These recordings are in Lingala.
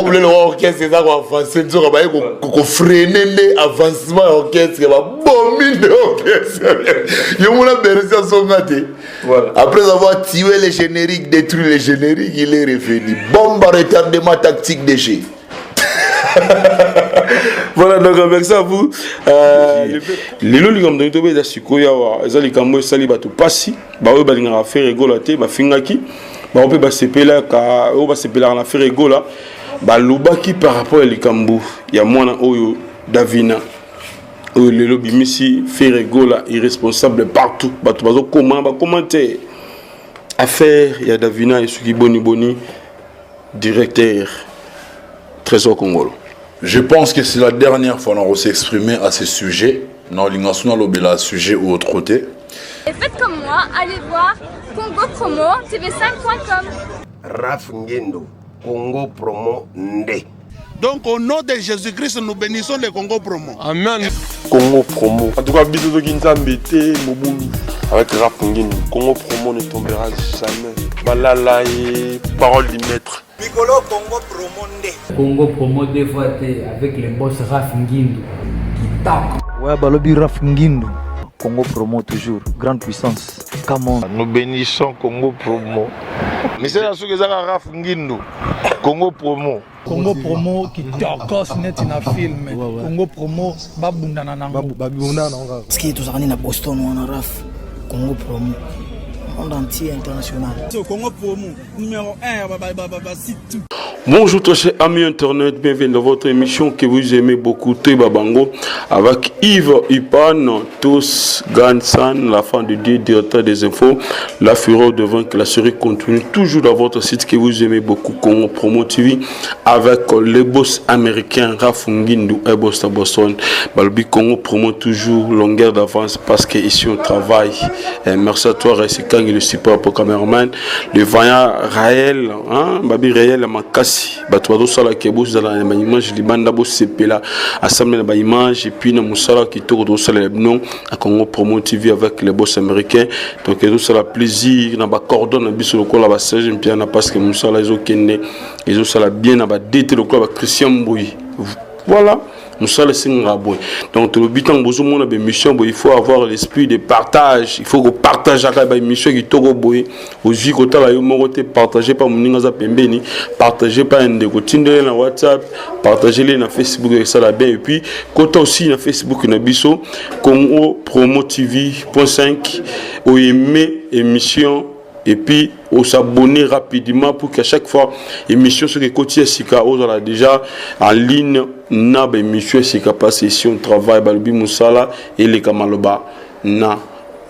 voulez le orchestre, c'est ça qu'on va faire. Qu'on freiner l'avancement de l'orchestre. Bon, mine de l'orchestre. Il y a une bercé à son côté. Après avoir tué les génériques, détruit les génériques, il est revenu. Bombe à retardement tactique déchet. Voilà, donc avec ça, vous, les lois comme dans les Sikoya, les Kambo, les Batou Passi, Baou Balingara fait rigolater, Bafingaki, Baou peut s'épeler là, on va s'épeler en affaire rigola, Balubaki par rapport à les Kambo, il y a moins Oyo, Davina, les lobbies Missi, fait rigola, irresponsable partout, Batou comment, commenter affaire, il y a Davina et Suki Boni, directeur, Trésor Congolo. Je pense que c'est la dernière fois qu'on s'est exprimé à ce sujet. Non, l'ingénieur Lobela sujet ou autre côté. Et faites comme moi, allez voir Congo Promo, tv5.com. Raf Ngendo, Congo Promo Nde. Donc au nom de Jésus-Christ, nous bénissons le Congo Promo. Amen. Congo Promo. En tout cas, bisous de Kinzambete, Moboulou. Avec Raf Ngendo, Congo Promo ne tombera jamais. Balala et parole du maître. Piccolo Congo Promo Nde. Congo Promo deux fois avec les boss Raf Ngendo qui tape. Ouais, Balobi Raf Ngendo. Congo Promo toujours, grande puissance. Come on. Nous bénissons Congo Promo. Mais c'est là ce que ça Raf Ngendo. Congo Promo. Congo Promo qui t'orcos net in a film. Congo Promo babundana nango. Babundana nango. Ce qui est tous à Boston ou en Raf. Congo Promo. Monde entier international. Congo Promo numéro 1 site. Bonjour très chers amis internet, bienvenue dans votre émission que vous aimez beaucoup, Teba Bango, avec Yves Ipan, tous Gansan, la fin de Dieu, directeur des infos, la fureur de vaincre, la série continue toujours dans votre site que vous aimez beaucoup, Congo Promo TV, avec les boss américains, Raf Ngendo et boss à Boston, Balbi Congo Promo toujours longueur d'avance parce que ici on travaille. Et merci à toi, Ressikan, le support pour cameraman, le vaillant Raël, Babi Raël, Makassi. Bato sala ke bo zala na image libanda bo sepela assemblée na image et puis na musala qui tourne do sala non à Congo Promo TV avec les boss américains donc tout ça la plaisir na ba cordon na biso lokola ba Serge Mpiana parce que musala izo kende izo sala bien na ba dete lokola ba Christian Mbouyi voilà nous sommes les donc le but en besoin de mission il faut avoir l'esprit de partage il faut que partage à la mission qui togo boy aux yeux côté là yo partager pas mon za pembeni partager pas un de côté na WhatsApp partager les na Facebook et ça là bien et puis côté aussi na Facebook na biso Congo Promo TV.5 au aimer émission et puis on s'abonner rapidement pour qu'à chaque fois émission sur les côtés sika on a déjà en ligne na ba émission sika passe si on travaille balbi musala et les kamaloba na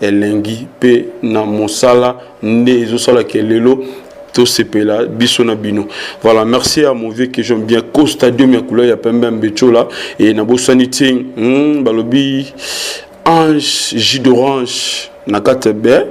elengi pe na musala nde zo sala kelelo to sepela biso na bino voilà merci à mon vieux que j'aime bien Costa Dieu mi couleur ya pembe mbecho là et na bosaniting balobi ange jus d'orange na katebe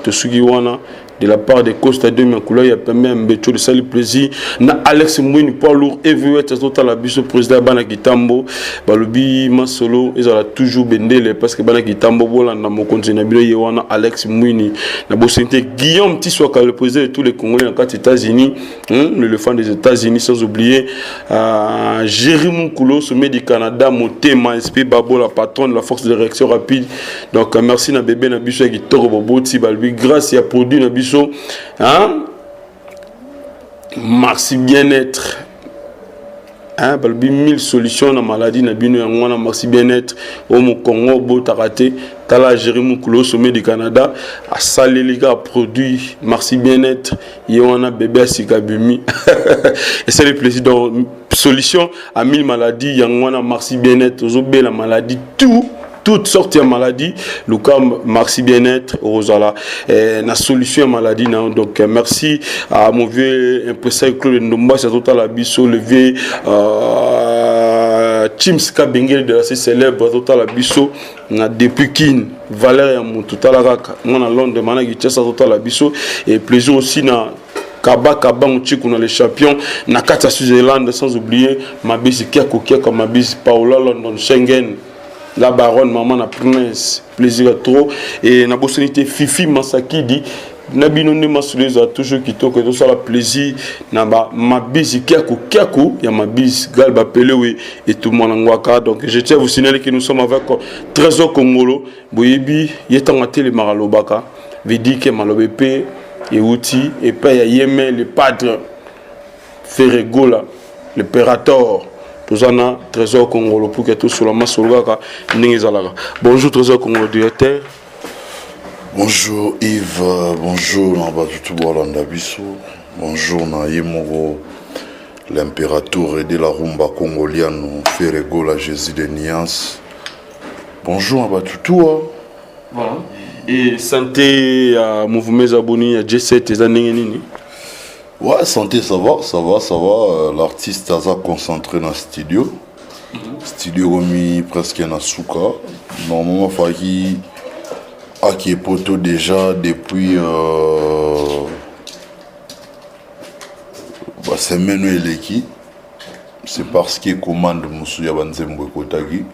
to sugi wana de la part de Costa de Miakoula, il y a pas même Becho de Sali Plaisir, na Alex Mouini, poids lourd, EVE, total la biso président Bana Kitambo, Balobi, Masolo, ils ont toujours bendé parce que Bana Kitambo, voilà, dans mon compte, il y a Alex Mouini, na Bossente, Guillaume Tissoaka, le président de tous les Congolais dans les États-Unis, l'éléphant des États-Unis, sans oublier, Jérémy Koulo, sommet du Canada, Motema, SP Babo, la patronne de la force de réaction rapide. Donc, merci na bébé, na biso, qui toro bobo, Tibalbi, grâce à produit, na biso. Hein? Merci bien-être. Hein? Balbi 1000 solutions na maladie na bino yangwana merci bien-être au Congo bo tarate tala Jérémy Koulo sommet du Canada a salé les gars produit merci bien-être yona bébé sikabimi et c'est le plaisir donc solution à 1000 maladies yangwana merci bien-être ozobe la maladie tout toutes sortes de maladies, le cas merci bien-être, Rosala, na solution à maladie, donc merci à mon vieux impresario Claude Ndomba, c'est total la biso, le vieux Chims Kabengel de la célèbre, total la biso, na depuis Kin, Valère mon total la raka, mon à Londres, mana qui tient ça total la biso, et plaisir aussi na Kaba on a les champions na Kata Switzerland, sans oublier ma bise Kiakokia comme ma bise Paola London Schengen. La baronne maman na prince plaisir trop et na bossanité Fifi Masaki dit Nabino ne masouliza toujours kitoko to sala plaisir na ba mabisi kiaku ya mabisi galba pelewe et tout monangwaka. Donc je tiens à vous signaler que nous sommes avec Trésor Congolo boyebi yetanga tele maralobaka veut dire que malobepe et outil et pas ya yeme le padre Ferregola l'opérateur tozana Trésor Congolo pour que tout sur la masolaka ningezalaka. Bonjour Trésor Congolo directeur. Bonjour Yves, bonjour Nabatutu Bolanda Bisso, bonjour Naïmoro, l'impérateur de la rumba congolienne, Ferregola Jésus de Nias. Bonjour Nabatutu. Voilà. Et santé à mouvement abonné à G7 et années. Ouais, santé ça va. L'artiste a concentré dans le studio. Studio remis presque dans Souka. Normalement, il qui est poto déjà depuis semaine et l'équipe. C'est parce qu'il commande Moussouya Banzembo Kotagi.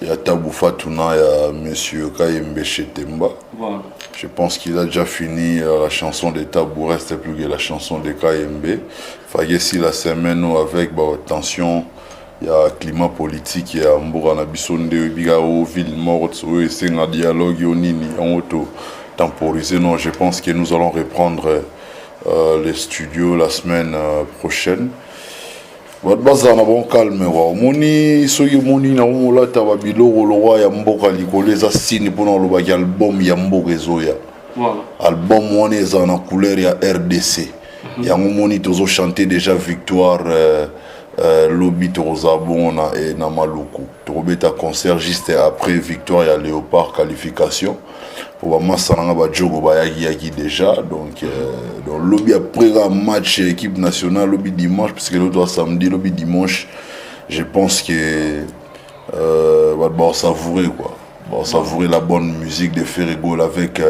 Il y a Tabou Fatouna, il y a Monsieur Kayembe Chetemba. Voilà. Je pense qu'il a déjà fini la chanson de Tabou, reste plus que la chanson de Kayembe. Fagé si la semaine avec tension. Il y a un climat politique, il y a un Bisonde, ville morte, c'est un dialogue, on auto temporisé. Non, je pense que nous allons reprendre les studios la semaine prochaine. Bazana bon calme wa moni soki moni na mola tababilo roi ya mboka likoleza sini pona lo ba album ya mboka ezoya. Voilà. Album one eza na couleur ya RDC. Ya moni tozo chanter déjà victoire lobby Torozabona et Namaluku. Torobeta concert juste après victoire à Léopard qualification. Pour Massananga Badjogo Bayagi déjà. Donc lobby après un match équipe nationale, lobby dimanche, parce que l'autre samedi, lobby dimanche, je pense que va savourer quoi. Va savourer la bonne musique de Ferregola avec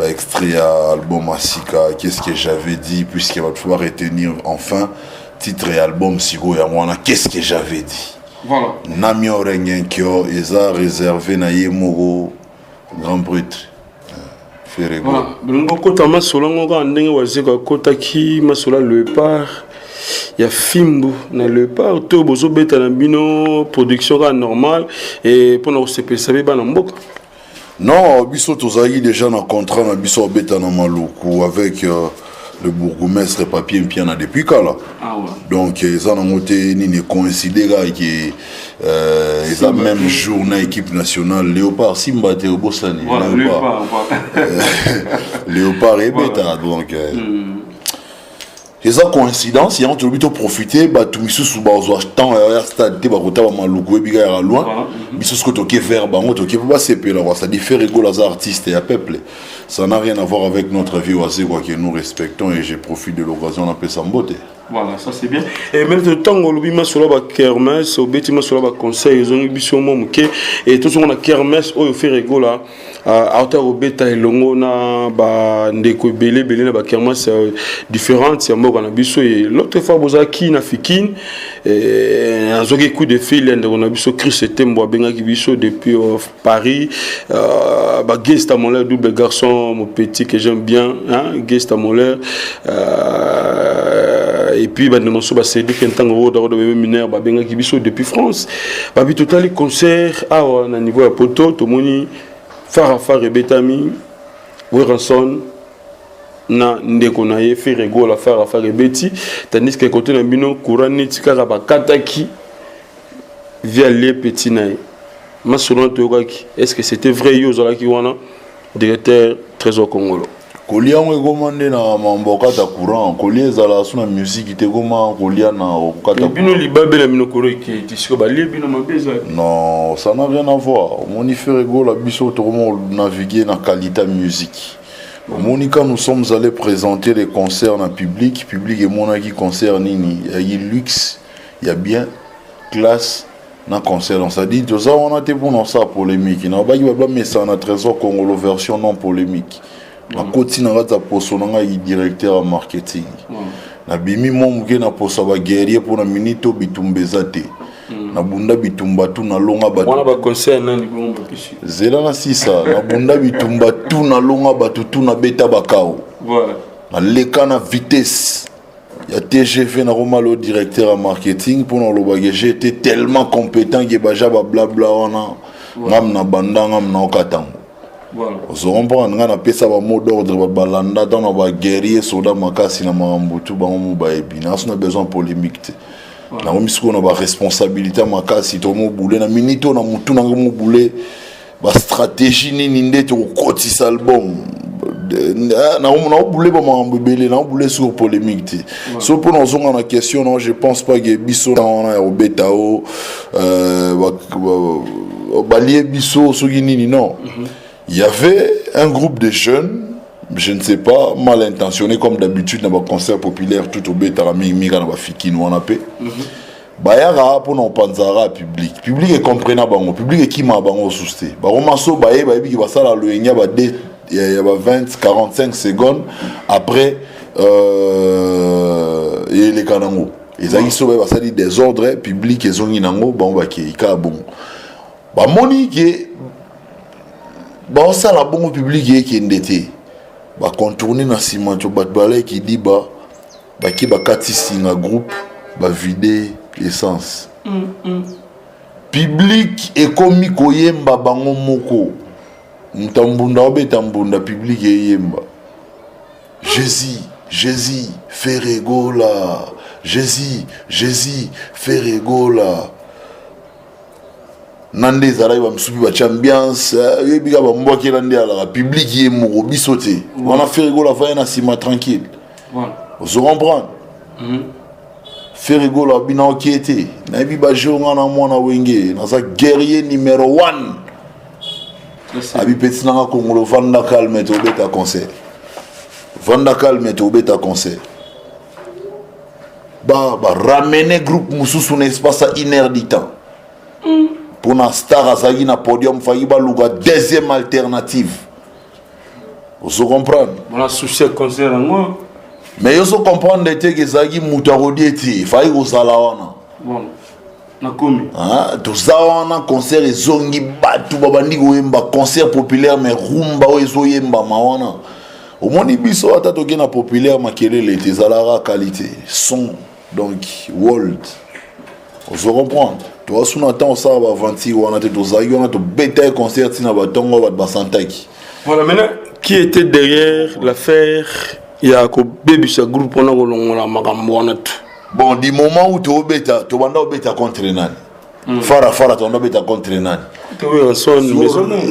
extrait à album Asika. Qu'est-ce que j'avais dit, puisqu'il va falloir retenir enfin. Titre et album Sigo Yamwana, qu'est-ce que j'avais dit? Voilà. Nami Orengenkyo, Eza réservé na Yemoro, Grand Brut. Ferrego. Voilà. Blanco Kota Masolongo, Andeng Wazeka Kota Ki, Masola Lepard, ya Fimbu, na Lepard, tout Bozo Beta Nambino, production normale, et pour nous CPSB Banamboka. Non, Bisso Tozaï déjà dans contrat, na Bisso Beta Namaluku avec. Le bourgmestre papier piana depuis là. Ah ouais. Donc ils ont monté ni coïncidé avec ils ont même journée équipe nationale Léopard Simbate au Bossani. Voilà, Léopard et Beta donc ils ont coïncidence, ils ont plutôt profité bah tout misu sous bazo temps stade te ba kota ba maluku biga ya loin. Biso ce que toke faire ba ngoto ke pas CP là ça diffère rigolo les artistes et à peuple. Ça n'a rien à voir avec notre vie oisée quoi que nous respectons et je profite de l'occasion d'appeler ça beauté. Voilà, ça c'est bien. Et même le temps où l'obima sur la kermesse, au bâtiment sur la conseil, ils ont eu biso momuke et tout ce qu'on a kermesse au Ferrego là, à hauteur au bêta et longo na ba ndeko belé na ba kermesse différentes, c'est moi qu'on a biso et l'autre fois bozaki na fikin et un zogue coup de fil on a biso Chris Tembo benga ki biso depuis Paris, ba guest à mon l'air double garçon mon petit que j'aime bien, hein, guest à mon l'air et puis bah nous sommes passés depuis un temps au dehors de mineur bah benga ki biso depuis France bah puis total concert à un niveau à poto to moni fara betami Weranson na ndeko na ye Ferrego la fara beti tandis que côté na bino courant netika ba kataki via les petits naï masolon tokaki est-ce que c'était vrai yo zala ki wana directeur Trésor Congolo Kolia on commandé na mamboka ta courant kolia zala suna musique te goma kolia na okata bino libabe na bino koro ki tisiko ba bino mabeza non ça n'a rien à voir mon Ferrego la biso to naviguer na qualité musique Monica nous sommes allés présenter les concerts dans public et mon qui concert nini il y a luxe il y a bien classe na concert on s'est dit tout ça on a été pour ça polémique na ba ba mais ça na Trésor Congolo version non polémique na koti na rata poso na directeur en marketing na bimi momuke na poso ba guerrier pour na minito bitumbeza te na bunda bitumba tu na longa ba wana ba concert nani bomba zela na sisa na bunda bitumba tu tout na longa bato tout na beta bakao. Voilà. Na leka na vitesse. Il y a TGV na Roma le directeur en marketing pour nous le bagage. J'étais tellement compétent que baja blabla wana. Ngam na banda ngam na okatango. Voilà. Vous comprenez, on a pesa ba mot d'ordre ba balanda dans ba guerrier soda makasi na mambutu ba mo ba ebina. On a besoin polémique. Na omisiko na ba responsabilité makasi to mo boulé na minito na mutu na mo boulé ba stratégie ni ninde to kotisa album. Na boulé ba mambebele na boulé sur polémique. So pour nous on a question non, je pense pas que biso na au betao balier biso so nini non. Il y avait un groupe de jeunes, je ne sais pas, mal intentionnés comme d'habitude dans les concerts populaires tout au bêta la mika na ba fiki nous on a paix. Bayara pour non panzara public. Public est comprenable bango, public est qui m'a bango sousté. Ba romanso baye baye qui va ça la loenya ba il y a 20 45 secondes après et les kanango. Ils ont sauvé ba ça dit des ordres publics et zongi nango ba on ba ki ka bon. Ba moni qui bah ça la bonne public qui est endetté bah contourner dans ciment tu bat balai qui dit bah qui bah kati singa groupe bah vider essence public et komi koyemba bango moko ntambunda obetambunda public yemba Jésus fait rigola Jésus fait rigola nande zarayi ba msubi ba ambiance yebiga ba mboki nande ala public ye mo bisoté on a fait rigoler va na sima tranquille voilà vous comprendre fait rigoler bina okiete na bi ba jonga na mwana wenge na za guerrier numéro 1 abi petit na Congo vanda calme to beta concert ba ramener groupe mususu na espace à 1 heure du temps pour na star azagi na podium fayiba luga deuxième alternative. Vous comprenez? On a souci concert moi. Mais vous comprenez que zagi mutarodieti fayi ko salawana. Bon. Na komi. Ah, to zawana concert ezongi batu babandi ko yemba concert populaire mais rumba o ezoyemba mawana. Au moni biso ata to na populaire makelele te zalara qualité son donc world. Vous comprenez? Toi, si on attend ça, on va bêter concert na batongo ba basantaki. Voilà, maintenant, qui était derrière l'affaire Yako Baby ce groupe on a la magambo na tout. Bon, du moment où tu bêta, tu vas bêta contre nani. Fara tu vas bêta contre nani.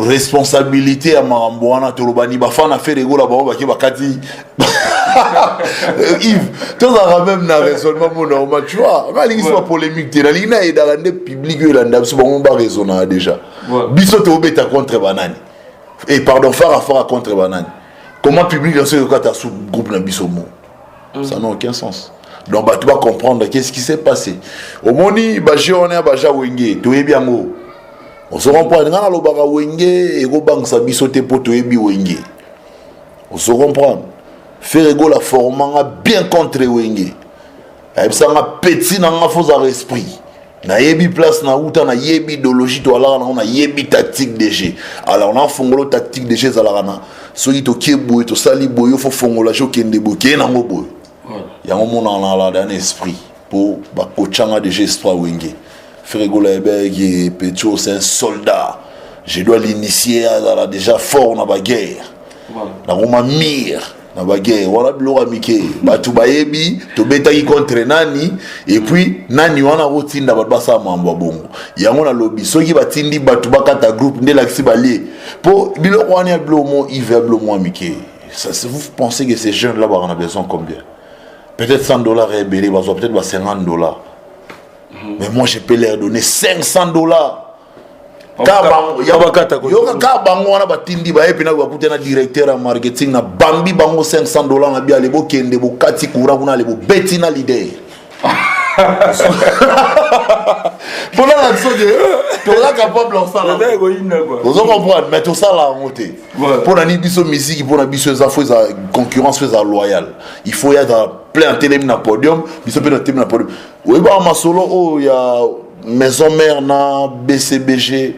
Responsabilité à magambo na to lobani ba fa na fait rigola ba ba ki ba kati. Yves, tu as même un raisonnement normal, tu vois. Il y a une polémique, il y a un public qui a raisonné déjà. Biso te obéta contre banane. Et pardon, faire contre banane. Comment public dans ce cas sous groupe na biso mo? Ça n'a aucun sens. Donc tu vas comprendre qu'est-ce qui s'est passé. Au moni baje on est baja wenge, tu es bien mo. On se comprend ngana lo baga wenge et go bang sa biso te poto ebi wenge. On se comprend. Ferrego la formant bien contre Wenge. Et ça a petit dans la fausse esprit. Na yebi place na outa na yebi idéologie to ala na yebi tactique de jeu. Alors on a fongolo tactique de jeu ala na. So ito kebo to sali boyo fo fongola jo kende boke na ngobo. Ya ngomona na la dans esprit pour ba coachanga de jeu espoir Wenge. Ferrego la ebe Petro c'est un soldat. Je dois l'initier à déjà fort na ba guerre. Na Roma mire. Na baguerre wala bilora mike batu bayebi to betaki contre nani et puis nani wana rotinda batu basa mambo bongo yango na lobby soki batindi batu bakata groupe nde laksi balie po biloko wana blomo iveblo mike ça vous pensez que ces jeunes là on a besoin combien peut-être $100 et belé peut-être $50 mais moi je peux leur donner $500 bango wana batindi ba epi na bakute na directeur en marketing na bambi bango $500 na bia lebo kende bo kati kura kuna lebo beti na leader pour la chose tu es capable en ça vous comprenez mais tout ça là en moté pour la biso musique pour la biso za faut za concurrence fait za loyal il faut y avoir plein télé na podium biso pe na télé na podium oui ba ma solo oh ya maison mère na BCBG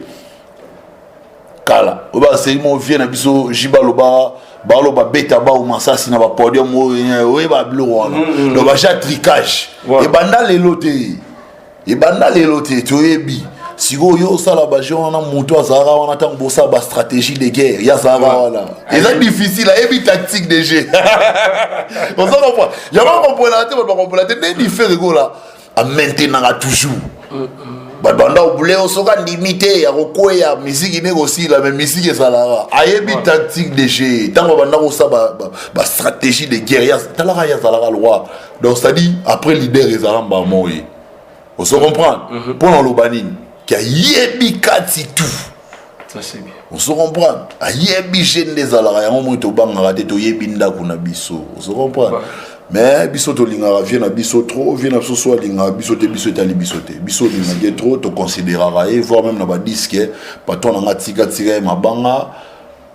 kala oba seyimo vie na biso jibaloba baloba beta ba ou masasi na ba podium oye ba bleu wana donc ba ja tricage et banda lelote toyebi siko yo sala ba jona moto azara wana tango bosa ba stratégie de guerre ya zara wana c'est difficile à évi tactique de jeu on s'en comprend ya ba comprendre te ni faire gola à maintenant toujours banda obule osoka limité ya kokoya musique ne aussi la même musique salara ayebi tactique de jeu tango banda ko sa ba stratégie de guerre talara ya salara loi donc ça dit après leader ezaramba moyi on se comprend pour dans l'obanine qui a yebi kati tout ça c'est bien on se comprend ayebi jeune des salara ya mo to banga te to yebi ndako na biso on se comprend mais biso to linga vient na biso trop vient na so linga biso te biso etali biso te biso linga trop to considérera et voire même na ba disque patron na tika mabanga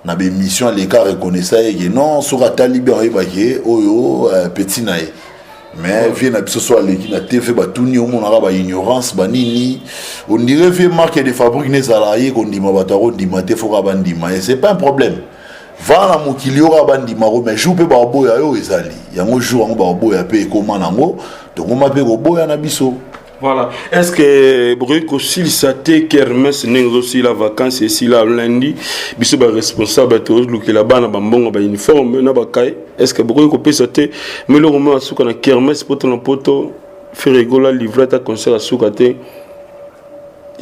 na be mission les cas reconnaissant et non sur atali bien ba ke oyo petit nae mais vient na biso so leki na te fait ba tuni o mona ba ignorance ba nini on dirait fait marque de fabrique ne salarié qu'on dit ma bataro dit ma te faut ka bandima et c'est pas un problème. Va na mokili ora bandi maro mais jour pe ba boya yo ezali yango jour ngo ba boya pe comment nango donc on m'appelle ko boya na biso voilà est-ce que Bruco s'il s'até kermesse nengo aussi la vacances ici là lundi biso ba responsable to luki la bana ba mbongo ba uniforme na ba kai est-ce que Bruco peut s'até mais le moment asuka na kermesse poto na poto faire rigola livrer ta concert asuka te il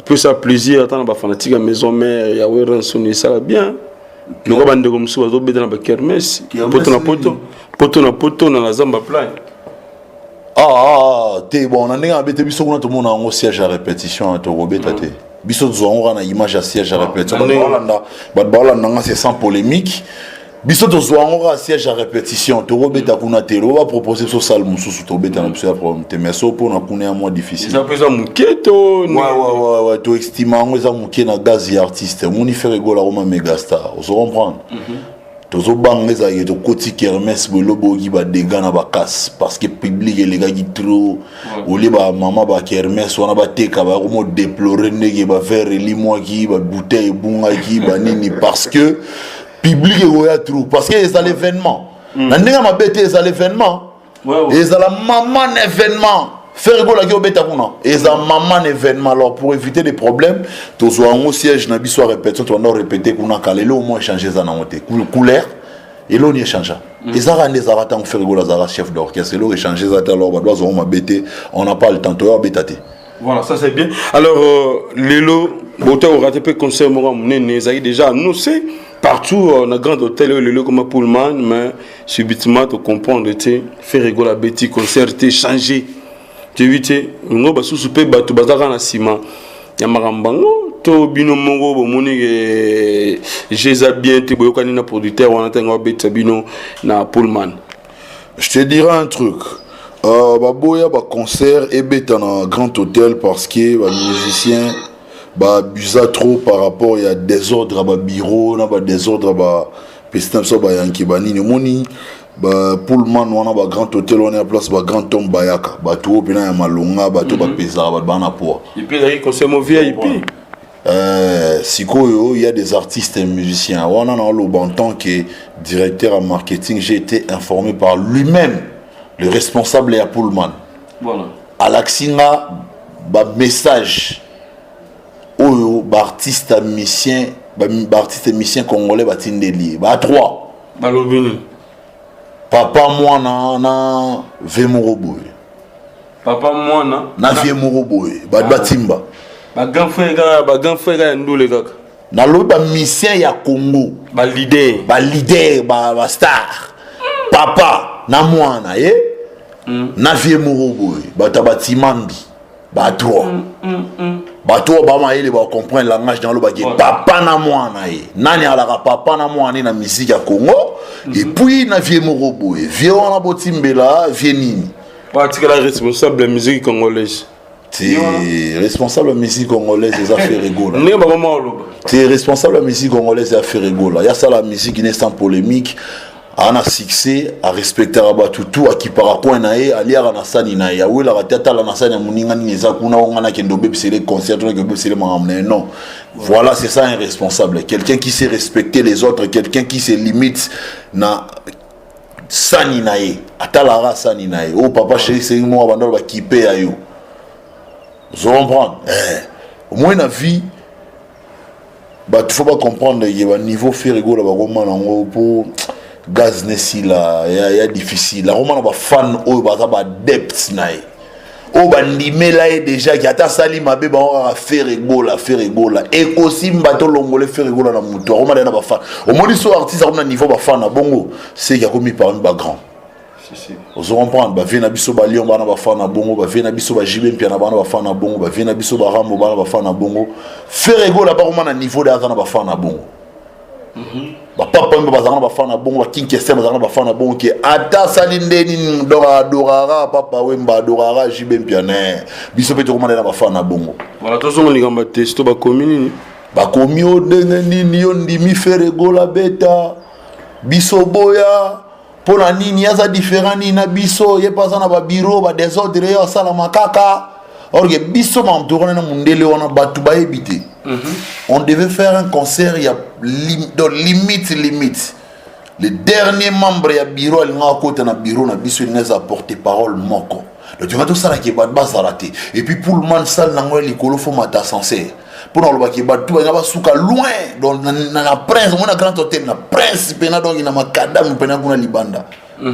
peut ça plaisir attendre ba fanatique à maison mère ya we rançonner ça bien nous avons des comme ça, nous avons des kermesse, poto na la zamba plein. T'es bon, on a un peu de biso tout le monde a un siège à répétition, tu robeta te. Biso on a une image à siège à répétition. C'est sans polémique. Biso on a un siège à répétition, tu robeta kuna te. On va proposer ce salmo sous tu robeta na biso ya problème. Mais ça pour na kuna un mois difficile. Ça peut ça muketo. Ouais, tu estimes on ça muké na gaz et artiste. On y fait rigoler Roma mégastar. On se comprend. Tozo bangé ça y to koti kermesse bolobo qui ba dégâts na ba casse parce que public et les gars qui trop au lieu ba maman ba kermesse on a ba teka ba comme déplorer nèg ba faire limoi qui ba bouteille bunga qui ba nini parce que public est trop parce que c'est l'événement. Nandinga ma bête c'est l'événement. Et c'est la maman événement. Faire rigoler qui obeta kuna. Et c'est maman événement alors pour éviter des problèmes, to so en siège na biso répétition to on répéter kuna kalelo au moins changer ça na monter. Couleur et l'on y change. Et ça rend les arata on fait rigoler ça chef d'orchestre et l'on changer ça alors ba doit on ma bête on n'a pas le temps to obétaté. Voilà, ça c'est bien. Alors Lelo Boté au RATP concert Mora Mouné Zaï déjà annoncé partout on a grand hôtel Lelo comme Pullman mais subitement tu comprends tu fait rigoler la bêtise concert tu changer. Tu vois ngo ba sous pe bato bazaka na ciment ya marambango to bino mongo bo moni jeza bien te boyokani na producteur wana tango beta bino na Pullman. Je te dirai un truc. Baboya ba concert et beta na grand hôtel parce que ba musicien ba abusa trop par rapport il y a désordre à ba bureau na ba désordre ba pestam so ba yanki ba nini moni ba Pullman wana ba grand hôtel on est à place ba grand tombe bayaka ba to pena ya malonga ba to ba pesa ba bana poa et puis il concert mo VIP sikoyo il y a des artistes et musiciens wana na lo en tant que directeur en marketing j'ai été informé par lui-même le responsable à Pullman. Voilà. Alaxinga, ba message. Oyo, ba artiste musicien congolais ba tindeli. Ba 3. Balobini. Papa moi na Vemoroboy. Papa moi na Vemoroboy. Ba batimba. Ba grand frère ndule kaka. Na lo ba musicien ya Congo. Ba leader, ba star. Papa na mwana na vie moroboy batabatimambi ba 3 ba to ba maile ba comprendre langage dans le baguette papa na mwana nani alaka papa na mwana na musique ya Congo et puis na vie moroboy vie wana botimbela vie nini ba tikala responsable de musique congolaise. C'est responsable de la musique congolaise des affaires rigola. C'est responsable de la musique congolaise des affaires rigola. Il y a ça la musique qui n'est sans polémique. ana succès a respecter abatu tout akipara ko na ye aliara na sani na ya wela ratata la na sani muninga ni eza kuna ngana kendo bebisele concert na ke bebisele mangamne non voilà c'est ça un responsable quelqu'un qui sait respecter les autres quelqu'un qui se limite na sani na ye atalara sani na ye oh papa chéri c'est moi bando ba kiper ya yo vous comprenez au moins la vie bah il faut pas comprendre il y a un niveau fait rigolo ba comment nango pour gaz nesi là ya difficile la roman ba fan o ba depth na ye o ba ndimela ye déjà ki ata sali mabe ba on faire rigola et aussi mbato longole faire rigola na muto roman na ba fan au moins so artiste na niveau ba fan na bongo c'est qu'il y a commis par un ba grand vous comprenez ba vient na biso ba lion ba na ba fan na bongo ba vient na biso ba jibe mpia na ba na ba fan na bongo ba vient na biso ba rambo ba na ba fan na bongo faire rigola ba roman na niveau da na ba fan na bongo ba papa mbe bazana ba fana bongo ba kinkese bazana ba fana bongo ke ata salindeni ndora dorara papa wemba dorara jibe mpiane biso pe to komanda na ba fana bongo voilà to zongo ligamba testo ba komini ba komi o denge nini yo ndimi fere gola beta biso boya pona nini yaza différent ni na biso ye pasana ba bureau ba désordre yo sala makaka orge biso ma tourner na mundele wana batu ba ebité. On devait faire un concert, il y a limite. Le dernier membre du bureau, il a côté na bureau, na biso il a porté parole moko. Le tu vas tout ça là qui est pas de base raté. Et puis pour le man sale na ngwe likolo faut mata censé. Pour le qui bat tout, il va souka loin dans la prince, on a grand hôtel na prince pena donc il a makadam pena kuna libanda.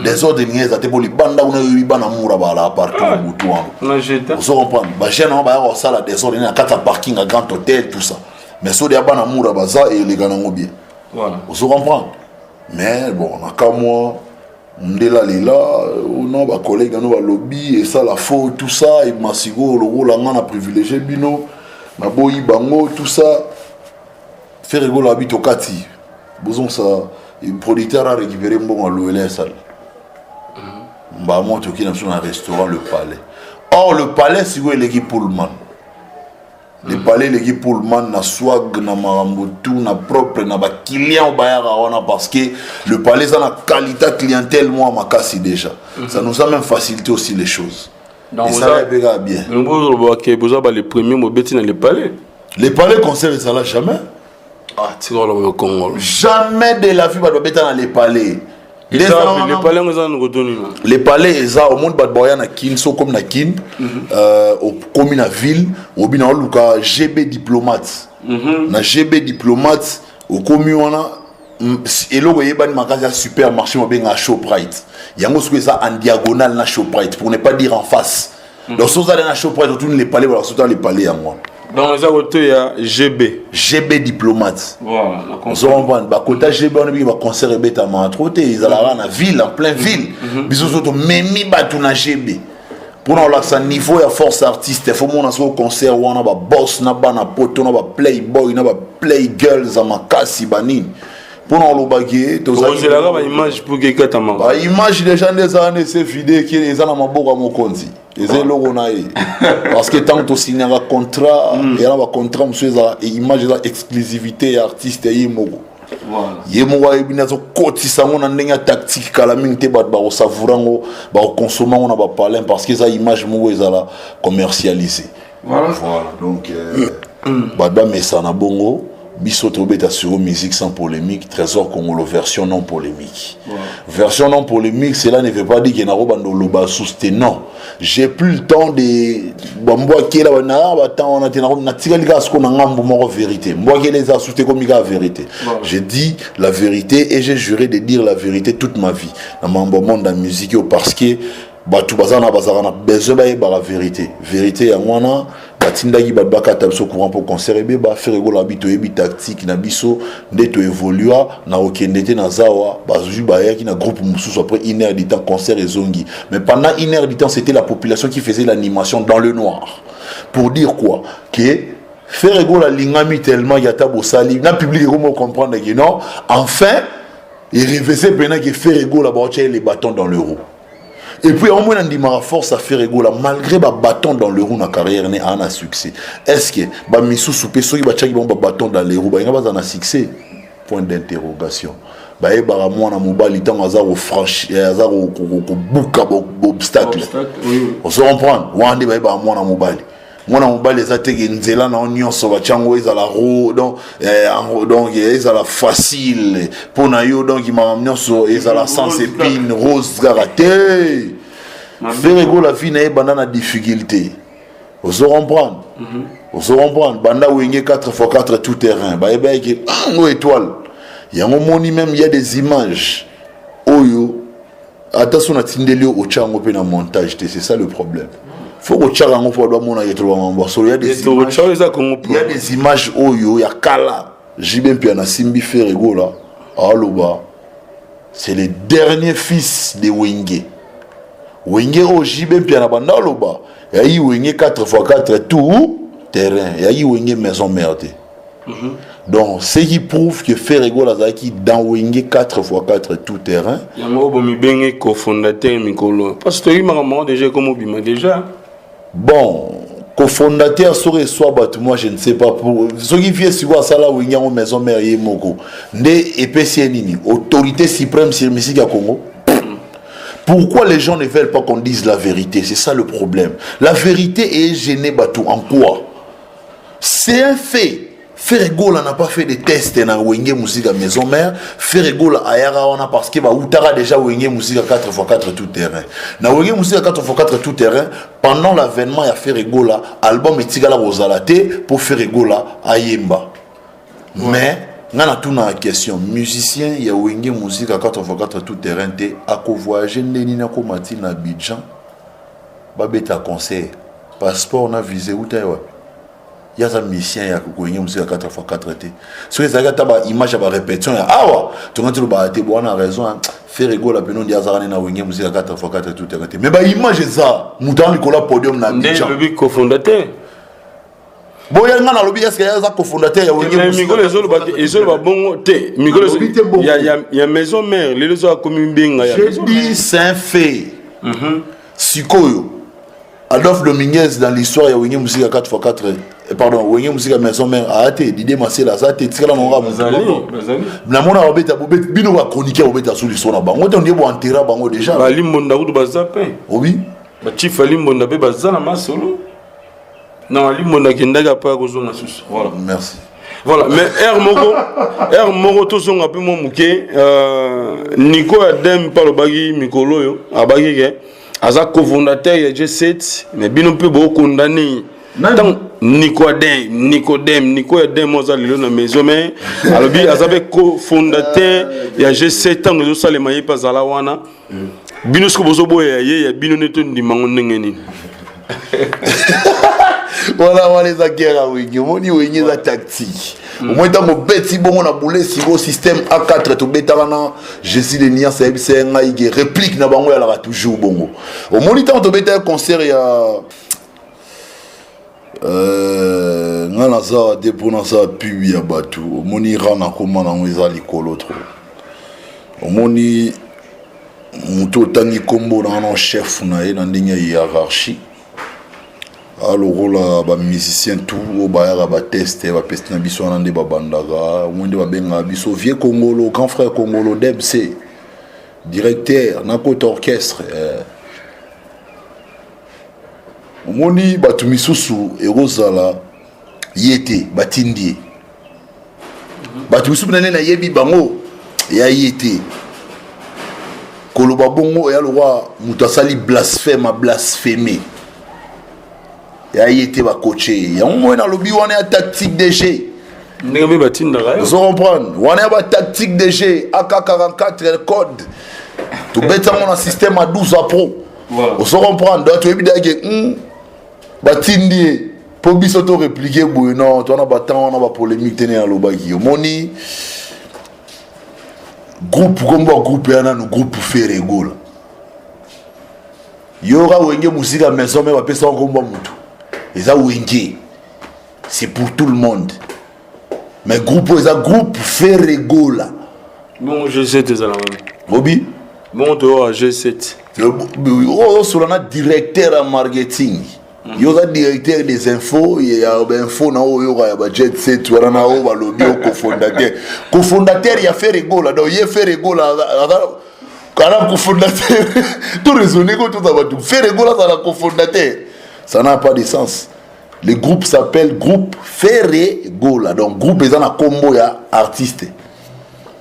Des autres niaises à te pour libanda on a eu libanda moura bala partout au tout. Vous comprenez? Bah j'ai non bah ça là des autres il y a quatre parking à grand hôtel tout ça. Mais so dia bana moura baza et les gars n'ont bien. Voilà. Vous comprenez? Mais bon on a comme moi ndela lila non ba collègue no ba lobby et ça la faute tout ça et masigo le rôle on a privilégié bino na boyi bango tout ça faire rigoler habite au kati. Besoin ça le producteur a récupéré bon à l'OLS salle. Bah moi tout qui dans un restaurant le Palais. Or le Palais c'est où l'équipe Pullman. Le Palais l'équipe Pullman na swag na marambotu na propre na ba client bayara wana parce que le Palais ça na qualité clientèle moi makasi déjà. Ça nous a même facilité aussi les choses. Donc et ça va bien. Les premiers mots dans le Palais. Les Palais concert ça là jamais. Ah, tu vois le Congo. Jamais de la vie va dans les palais. Les palais les palais au monde badboya na kin so comme na kin au comme na ville au bina luka GB diplomate na GB diplomate au commu wana eloko yebani magasin supermarché mo benga Shoprite yango ce que ça en diagonale na Shoprite pour ne pas dire en face donc so ça na Shoprite autour les palais voilà surtout les palais yango. Dans les autres, il y a GB diplomate. Voilà. On va côté GB, on va concert et bêta mantroté. Ils allaient dans la ville, en pleine ville. Bisous autres, même batou na GB. Pour nous là, ça niveau ya force artiste. Il faut qu'on a un concert où on a boss, na ba na poto, na ba playboy, na ba playgirls, à ma casse bani. Pour nous le baguer, tous c'est là la image pour que tu m'as. Image des gens des années c'est fidèle qui les a na maboka mo konzi. Les logo na ye. Parce que tant que signé un contrat, il y a un contrat monsieur ça image la exclusivité artiste yimogo. Voilà. Yimogo ibina zo koti sango na ndenge tactique kala mingte ba ba savourango ba consommer on a ba parler parce que ça image mo ezala commercialisé. Voilà. Voilà. Donc ba mesa na bongo biso tobeta sur musique sans polémique, Trésor Congolo version non polémique. Wow. Version non polémique, cela ne veut pas dire qu'il y a un sousté. Non. J'ai plus le temps de bamboa qui est là on a vérité. Moi qui les a sousté comme la vérité. J'ai dit la vérité et j'ai juré de dire la vérité toute ma vie. Dans mon monde de la musique parce que tout bazana bazana besoin de la vérité. Vérité à moi batindaki babaka tabso courant pour concert ba faire rigoler habito ebi tactique na biso ndeto évolua na okendete na zawa bazuji baya ki na groupe mususu après 1 heure de temps concert ezongi mais pendant 1 heure de temps c'était la population qui faisait l'animation dans le noir pour dire quoi que faire rigoler lingami tellement yata bosali na public comment comprendre que non enfin il réveillait pendant que faire rigoler les bâtons dans le roue. Et puis au moins on dit ma force à faire rigoler malgré ba bâton dans le roue na carrière né a succès. Est-ce que ba misu soupe so ba tchaki ba bâton dans le roue ba nga ba na succès? Point d'interrogation. baye bara mwana mobali tant azaro franchi azaro ko buka obstacle on se comprendre wande baye bara mwana mobali ezateke nzela na nyonso bachango ezala ro donc ezala facile pona yo donc imam nyonso ezala sans épine rose karaté Ferrego la vie na banda na difficulté on se comprendre banda wenge 4x4 tout terrain baye baye étoile. Il y a un moment même, il y a des images. Oyo, attention à Tindelio au Tchango pe na montage, c'est ça le problème. Faut que Tchango pour doit mon ayetro en il y a des images Oyo, il y a Kala, Jibem Piana Simbi Ferrego là, Aloba. C'est le dernier fils de Wenge. Wenge au Jibem Piana Banda Aloba. Il y a eu Wenge 4x4 tout terrain. Il y a eu Wenge maison merde. Donc, ce qui prouve que Ferrego Lazaki dans Wenge 4x4 tout terrain. Il y a un cofondateur Mikolo. Parce que il m'a déjà comme Obima déjà. Bon, cofondateur serait soit moi je ne sais pas pour ce qui vient sur ça là Wenge en maison mère Moko. Né EPCNini, autorité suprême sur musique à Congo. Pourquoi les gens ne veulent pas qu'on dise la vérité? C'est ça le problème. La vérité est gênée Batou en quoi? C'est un fait. Ferrego n'a pas fait de tests dans Wenge musique à maison mère. Ferrego a ayara parce que Outara déjà Wenge musique à 4x4 tout terrain. Na Wenge musique à 4x4 tout terrain, pendant l'avènement il y a Ferrego là, album etigala Rosalate pour Ferrego là Ayemba. Mais on a tout dans la question. Musicien il y a Wenge musique à 4x4 tout terrain té à ko voyager ndenina ko mati na Abidjan. Babeta conseil. Passeport na visé ou taille. Il y a un mission qui a été musique à 4x4. Si vous avez une image à répétition, tu as raison. Ferrego la peine de dire que tu as musique à 4x4 tout terrain. Mais l'image est ça. Moutan Nicolas Podium n'a pas le cofondateur. Bon, il y a un lobby, est-ce qu'il y a un cofondateur? Il y a maison mère. Les autres communes bien. Je dis c'est un fait. Sikoyo. Adolphe Dominguez dans l'histoire, il y a une musique à 4x4. Pardon, Wenge musique à maison mère a été Didier Massé ça t'es très là mon gars na mona obeta bino va chroniquer obeta sur l'histoire na bango on dit bon enterrer bango déjà ba limbonda ku bazape oui ba chief limbonda be bazana masolo non limbonda kindaga pa ko zonga susu voilà merci voilà mais R Moko to zonga pe mo muke Nico Adem par le bagi Mikolo yo abagi ke aza cofondateur ya G7 mais bino pe bo condamné Nicodème Moza Lilo na maison mais alors bi azabe cofondateur ya G7 ans de Salema yi pazala wana bino sko bozo boya ya bino neto ndimango ndengeni voilà les guerre Wenge moni Wenge za tactique au moins dans mon bêti bon on a boulé sur le système A4 to betalana je suis les nias c'est un réplique na bango ya la toujours bongo au moniteur to beta concert ya ngana za dépona ça puis ya batu moni rana koma na ngeza likolo trop moni muto tangi kombo na no chef na ye na ndinga hiérarchie alors là ba musicien tout au ba ba tester ba peste na biso na nde ba bandaka mwende ba benga biso vieux Congolo grand frère Congolo DebC directeur na côté orchestre moni batu misusu erozala yete batindie batu misusu nane na yebi bango ya yete koloba bongo ya le roi mutasali blasphème a blasphémé ya yete ba coaché ya mo na lobby wana ya tactique de jeu ndenge batinda ga vous comprendre wana ya ba tactique de jeu AK44 code to beta mon système à 12 à pro voilà vous comprendre donc tu ebidage batindi po biso to répliquer boy non to na battant on a polémique tenir lobaki moni groupe combo groupe yana no groupe Ferrego là yora Wenge musique à maison mais va pesa combo mutu et ça Wenge c'est pour tout le monde mais groupe ça groupe Ferrego là bon G7 ça là Bobby bon to G7 oh sur la directeur en marketing Yo za directeur des infos, il y a info na o yo ya ba jet set wala na o ba lobby o cofondateur. Cofondateur il a fait rigola, donc il fait rigola quand cofondateur tout raisonner quand tout ça va tout faire rigola ça la cofondateur. Ça n'a pas de sens. Le groupe s'appelle groupe Ferregola. Donc groupe est dans la combo ya artiste.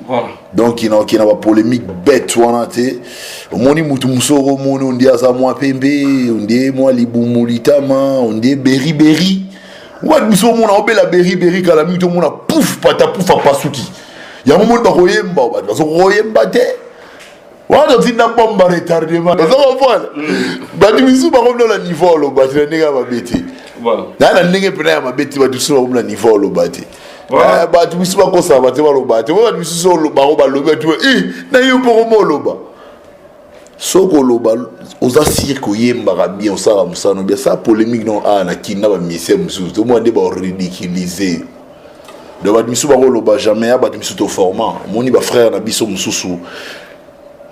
Voilà. Donc il y a pas polémique bête wana té. Omoni mutu musoro moni on dit aza moi pembe, on dit moi libumulitama, on dit beri. Wa musoro mona obela beri kala mi to mona pouf pata pouf apasuki. Ya moment ba koyemba ba so koyemba té. Wa do tinda bomba retardement. Ça va voir. Ba di misu ba comme dans le niveau lo ba trenga ba beti. Voilà. Na ndenge pena ba beti ba dusu ba niveau lo ba té. Bah tu me suis pas conservateur au bas tu vois tu me suis sur le bas au loba tu vois na yo pour mo loba soko loba aux assir ko yemba bien ça musano bien ça polémique non ah na kina ba mise musu to mo ndeba ridiculiser de ba misu ba loba jamais ba misu to format moni ba frère na biso mususu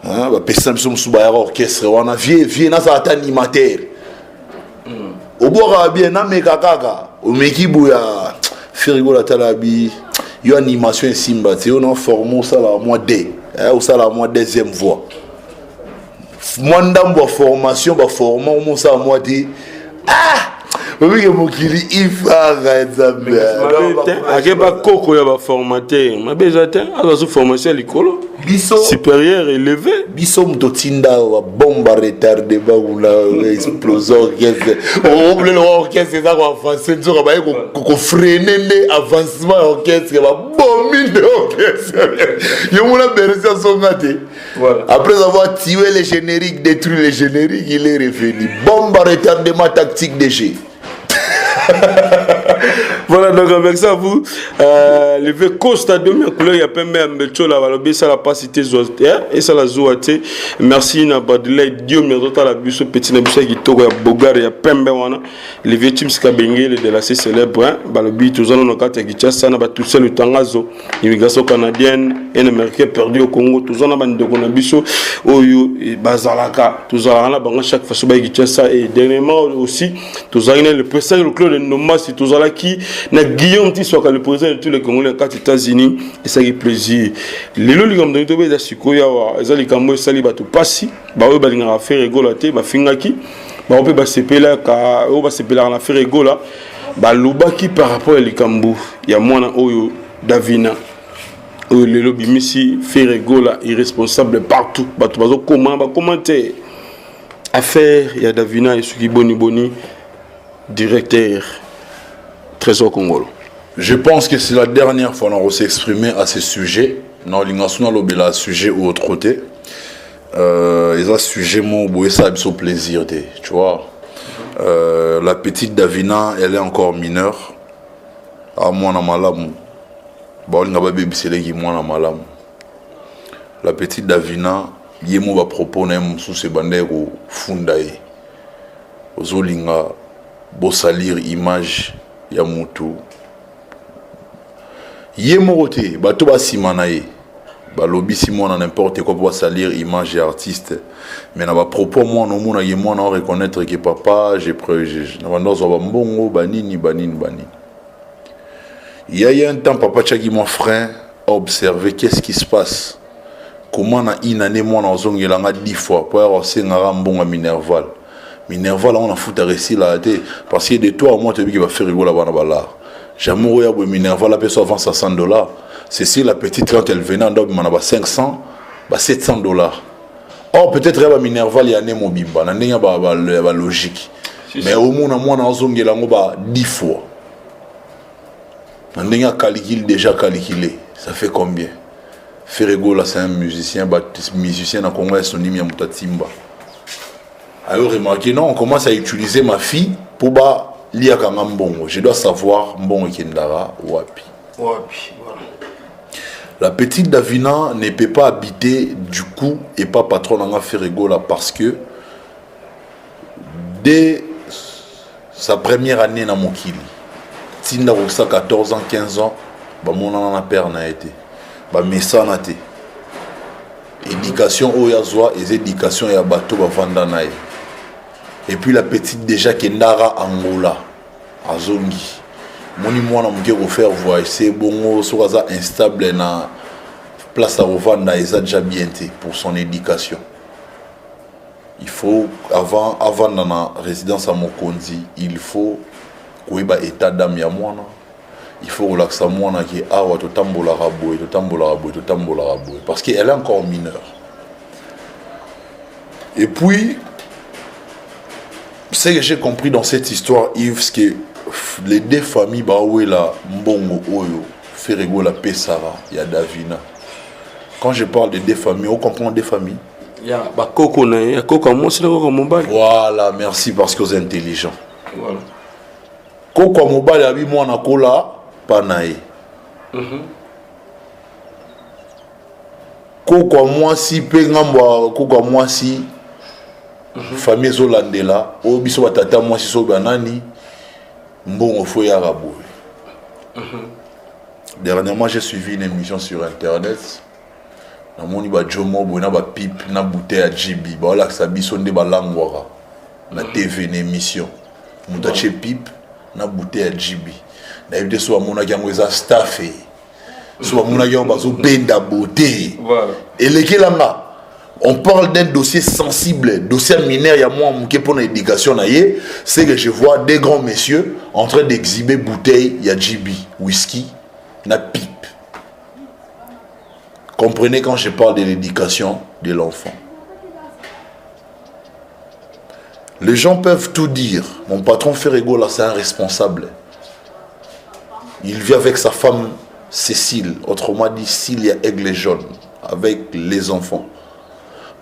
hein ba pesa biso musu ba orchestre wana vie na ça animateur au boire bien na meka kaka o mekibu ya Ferigola talabi yo animation simba tu on forme ça la mois D ou ça la mois deuxième voix moi ndambo formation ba former on ça mois D oui que mon kili ifara ezambe akeba koko ya ba formateur ma bezatin azo formation likolo biso supérieur élevé biso mtotinda wa bomba retardé ba una explosion orchestre on voulait l'orchestre ça quoi français nzo ba ko freiner le avancement orchestre ba bomine orchestre yo mona beresa songate voilà après avoir tué les génériques détruit les génériques il est revenu bomba retardement tactique de jeu. Voilà, donc avec ça, vous, le Costa de mes couleurs, il y a pas même de la valobé, ça la pas cité et ça la zouate. Merci, n'a pas de l'aide, Dieu, mais d'autres la bus, petit nabusa qui tourne à Bogar, il y a pembe, les victimes skabengé, de la assez célèbre, balobi, tous en ont quatre qui chassent, ça n'a pas tout seul le tangazo, immigration canadienne, un américain perdu au Congo, tous en ont de Konabiso, Oyo, Bazalaka, tous en ont chaque fois, qui chasse ça, et dernièrement aussi, tous en ont le président, le club de Noma, c'est tous en là qui na Guillaume Tissoka le président de tous les Congolais aux États-Unis et ça fait plaisir les lolis comme dans les sikoya wa ezali kamwe sali batu pasi ba we balinga faire rigola te ba fingaki ba ope ba sepela ka o ba sepela na faire rigola ba lubaki par rapport à likambu ya mwana oyo Davina oyo le lobi misi faire rigola irresponsable partout batu bazo commenter affaire ya Davina et Suki Boni directeur Trésor Congolo. Je pense que c'est la dernière fois qu'on s'est exprimé à ce sujet. Non, l'ingasuna lobela sujet ou autre côté. Et ça sujet mon boé ça a plaisir tu vois. La petite Davina, elle est encore mineure. À moi na malamu. Ba on ngaba bébé c'est qui moi na malamu. La petite Davina, yemo ba propos na musu se bandeko fundaye. Ozolinga bo salir image ya mutu ye moroté bato ba simana ye ba lobby simona n'importe quoi pour salir image et artiste mais na ba propos moi no mona ye moi na reconnaître que papa j'ai na bandozo ba mbongo banini il y a un temps papa tchaki mon frère a observé qu'est-ce qui se passe comment na inane moi na ozongelanga 10 fois pour avoir sengara mbongo Minerval on a foutu à récit là parce que de toi moi tu dis qu'il va faire rigoler là bas jamais où y a Minerval la personne avance à $100 c'est si la petite quand elle venait en dobe on a 500 $700 or peut-être là Minerval il y a né mon bimba n'a rien ba logique mais au moins moi na zongela ngo ba 10 fois n'a rien déjà calculé ça fait combien Ferrego là c'est un musicien na Congo son nom ya Mutatimba. Alors remarquez, non, on commence à utiliser ma fille pour lire quand même bon. Je dois savoir bon Kendara wapi. Voilà. La petite Davina ne peut pas habiter du coup et pas patron dans Ferrego là parce que dès sa première année dans mon kili, Tinda Roxa 14 ans, 15 ans, mon an père n'a été, messa n'a été. Éducation au yazwa et éducation ya bateau ba vanda nae. Et puis la petite déjà Kendara Angola, Azongi. Moni mwana muke ko faire voyage, c'est bon, sokaza instable na place à revendre, il a déjà bien été pour son éducation. Il faut, avant dans la résidence à Mokonzi, il faut qu'il y ait un état d'âme ya mwana. Il faut relaxer mwana qui est awa to tambola raboy, to tambola raboy, to tambola raboy, parce qu'elle est encore mineure. Et puis, ce que j'ai compris dans cette histoire, Yves, c'est que les deux familles, Baouela, Mbongo, Oyo, Ferrego, la Pessara, il y a Davina. Quand je parle de deux familles, on comprend des familles. Voilà, merci parce que vous êtes intelligent. Voilà. Koko Mobile a vu moi Nakola, Panae. Koko moi si Pengamba, Koko moi si famille Zolandela, Obiso Batata moi si Sobanani, Mbongo Foya Rabo. Dernièrement, j'ai suivi une émission sur internet. Na moni ba jomo bona ba pipe na bouteille à GB ba la sa bisonde ba langwara na TV na émission mutache pipe na bouteille à GB na yebde so amona yango eza staffé so amona yango bazo benda beauté voilà et lekelanga on parle d'un dossier sensible, dossier mineur, il y a moi qui pour l'éducation, c'est que je vois des grands messieurs en train d'exhiber bouteilles, il y a GB, whisky, na pipe. Comprenez quand je parle de l'éducation de l'enfant. Les gens peuvent tout dire. Mon patron Ferrego, là, c'est un responsable. Il vit avec sa femme Cécile, autrement dit Cilia Aigle Jaune, avec les enfants.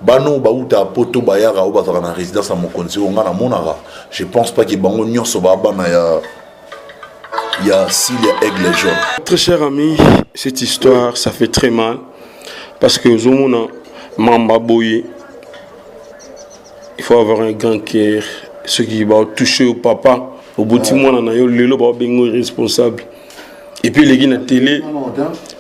Bano Baouta Poto Bayara ou dans la résidence à Mokonzi, je pense pas que Bango Nyonso Babana il y a Cilia Aigle Jaune. Très cher ami, cette histoire, ça fait très mal. Parce que Zomona Mamba Boye, il faut avoir un grand cœur. Ce qui va toucher au papa, au bout de mois, on a eu le responsable. Et puis les gens à la télé,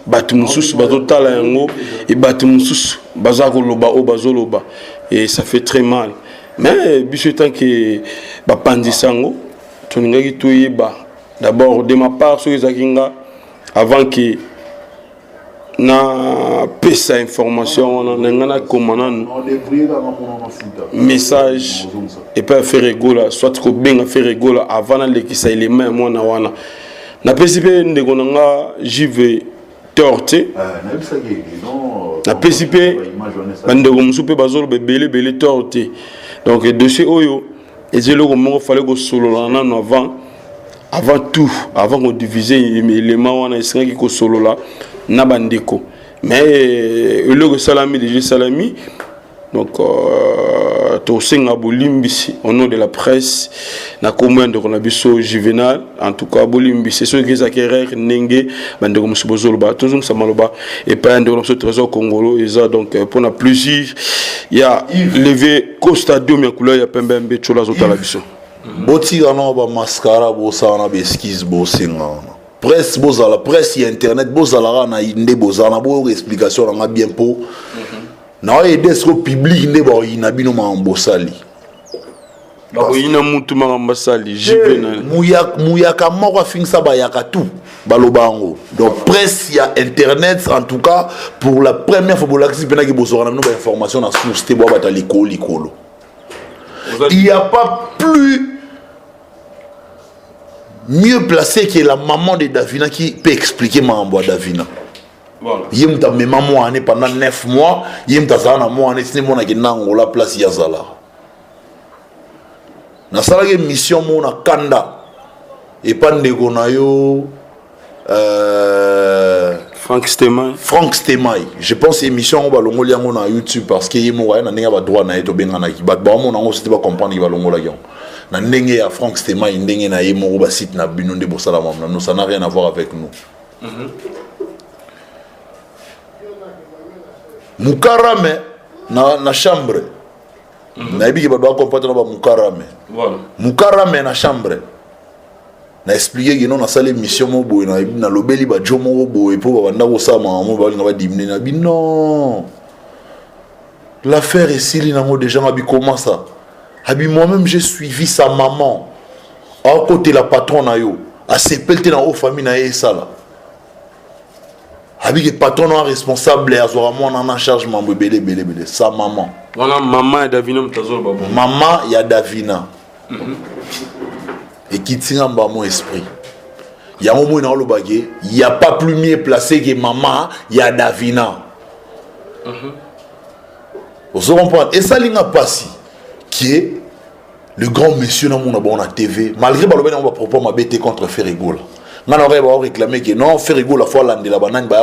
Batumoussous, Batotala Yango, et Batumoussous, Bazakoloba, Bazoloba. Et ça fait très mal. Mais, tant que Bapandisango, Toningaki Toyeba, d'abord de ma part, sur les Akinga, avant que na pesa information na commandant message et pas faire rigola soit ko benga faire rigola avant na lekisa élément mwana wana na pesipe ndeko nanga jive torte na pesipe bandeko musupe bazolo belé torte donc dossier oyo ezelo ko mo fallait ko solo na avant tout avant qu'on diviser élément wana esengi ko solo la Nabandeko. Mais le salami, déjà salami. Donc, au nom de la presse, na commande de Ronabiso Juvenal, en tout cas, Bolimbisi, ceux qui acquérèrent Nenge, Bandeko Moussubozoloba, toujours Samaloba, et pas un de notre trésor congolo, et ça, donc, pour la plaisir, il y a levé Costadium, il y a Pembembe, Chola Zotalabiso. Boti, on a mascara, on a esquisse, presse bozala presse et internet bozala na inde bozala bo explication na bien po na aider ce public ne ba ina bino ma mbosali ba ina mutu ma mbosali jipena muya ka moko fingsa ba yaka tout balobango donc presse et internet en tout cas pour la première fois bolaxi pena ki bozala na information na source te bo bata likolo il y a pas plus mieux placé que la maman de Davina qui peut expliquer Mambo à Davina. Voilà. Yem ta maman année pendant 9 mois, yem ta zana mois année c'est mon qui nango la place yazala. Na sala que mission mona kanda et pas ndego na yo Frank Stemai. Je pense que l'émission va longo liango na YouTube parce que yemo wa na ninga ba droit na eto benga na ki ba mo nango c'était pas comprendre va longo la yon. Na ndenge ya Frank Stemai ndenge na yemo ba site na bino nde bosala mamna nous ça n'a rien à voir avec nous. Mukarame na chambre. Na yebi ke ba doit comprendre na ba mukarame. Voilà. Mukarame na chambre. Na expliquer que non na salle mission mo boy na lobeli ba jomo boy po ba ndako sa mamo ba nga ba diminer na bi non. L'affaire est si li nango déjà ma bi comment ça? Abi moi-même j'ai suivi sa maman à côté la patronne na yo a sepelté dans haut famille na ça là. Abi le patron est responsable à moi on en charge mambo belé sa maman. Voilà maman et Davina mtazolo babo. Maman ya Davina. Et qui tient en bas mon esprit. Il y a un moment dans le baguette, il n'y a pas plus mieux placé que maman, il y a Davina. Vous comprenez? Et ça, il n'y a pas si. Qui est le grand monsieur dans mon TV. Malgré que on va proposer ma bête contre Ferrigola. On aurait réclamé que non, Ferrigola, la fois l'année la banane, il y a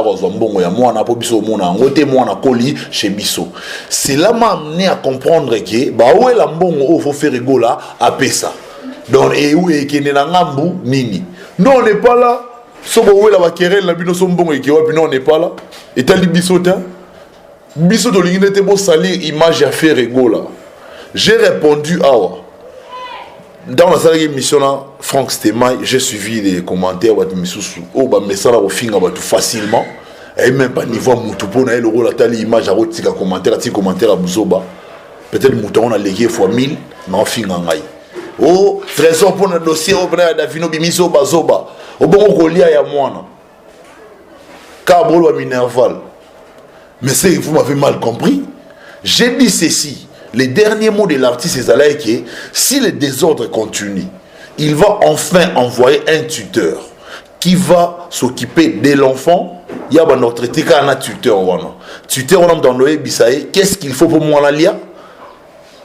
un moi, on a pas biso, on a un moi, on a colis chez Bisso. C'est là m'a amené à comprendre que, bah, où est la mbongo, où faut Ferrigola, à Pessa. Donc, et où est qu'il y a un nini. Non, on n'est pas là. Si on est là, on n'est pas là. Et tu as dit Bissota. Bissota, il était beau salir image à faire rigolo. J'ai répondu à dans la salle d'émission, Franck Stemay, j'ai suivi les commentaires. Facilement. Et même pas niveau Moutoupo, le rôle à tali image à rôle, commentaire à Bouzoba. Peut-être Mouton a légué fois 1000, mais on finit en aïe. Oh, trésor pour le dossier au bras d'Avino Bimiso Bazoba. Au bon Rolia ya moana. Cabro à Minerval. Mais c'est vous m'avez mal compris. J'ai dit ceci. Les derniers mots de l'artiste est que si le désordre continue, il va enfin envoyer un tuteur qui va s'occuper de l'enfant. Il y a notre tika un tuteur. Tuteur on a dans le bisaï. Qu'est-ce qu'il faut pour moi en lia?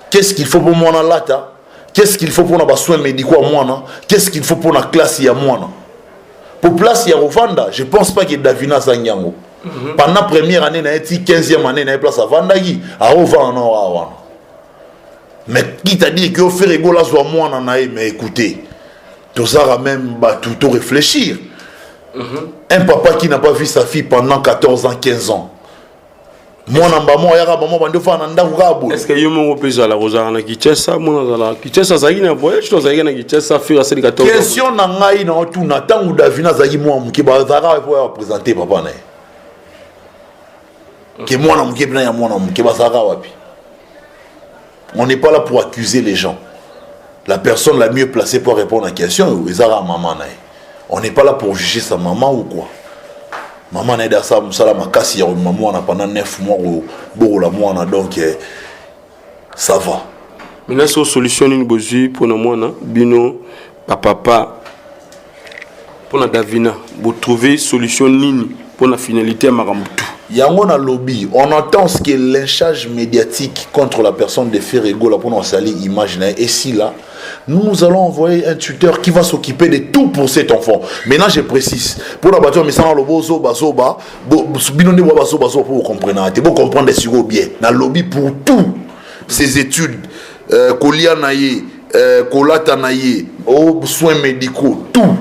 Qu'est-ce qu'il faut pour moi en lata? Qu'est-ce qu'il faut pour nos soins médicaux à moi? Qu'est-ce qu'il faut pour la classe à moi? Pour place à Rwanda, je ne pense pas que Davina Zanyango. Pendant la première année, 15e année, il y a place à Vandagi, à Rwanda. Mais qui t'a dit que faire rigolo à moi? Mais écoutez, tout ça va même tout réfléchir. Un papa qui n'a pas vu sa fille pendant 14 ans, 15 ans. Est-ce que vous avez un la Rosana Kichessa? Kichessa Zagina voyage, tu as un Kichessa fait assez de 14 ans. Question Nangaï dans tout Nathan ou Davina Zagi moi qui va présenter papa. Que moi n'a m'ké bien moi n'a m'ké bazara wapi. On n'est pas là pour accuser les gens. La personne la mieux placée pour répondre à la question est Zara maman. On n'est pas là pour juger sa maman ou quoi. Maman n'a pas ça, maman casse maman pendant 9 mois au la mois donc ça va. Maintenant c'est une solution une besoin pour nous moi bino papa pour la Davina vous trouver solution nini pour la finalité à Marambutu. Yango na lobby, on entend ce qui est lynchage médiatique contre la personne de Ferrigo là pour nous salir imaginer et si là nous allons envoyer un tuteur qui va s'occuper de tout pour cet enfant. Maintenant je précise pour la bâtiment mais ça le bozo bazoba binone bazoba pour vous comprendre vous comprendre des sujets bien na lobby pour tout ces études kolia naie kolata naie aux soins médicaux tout.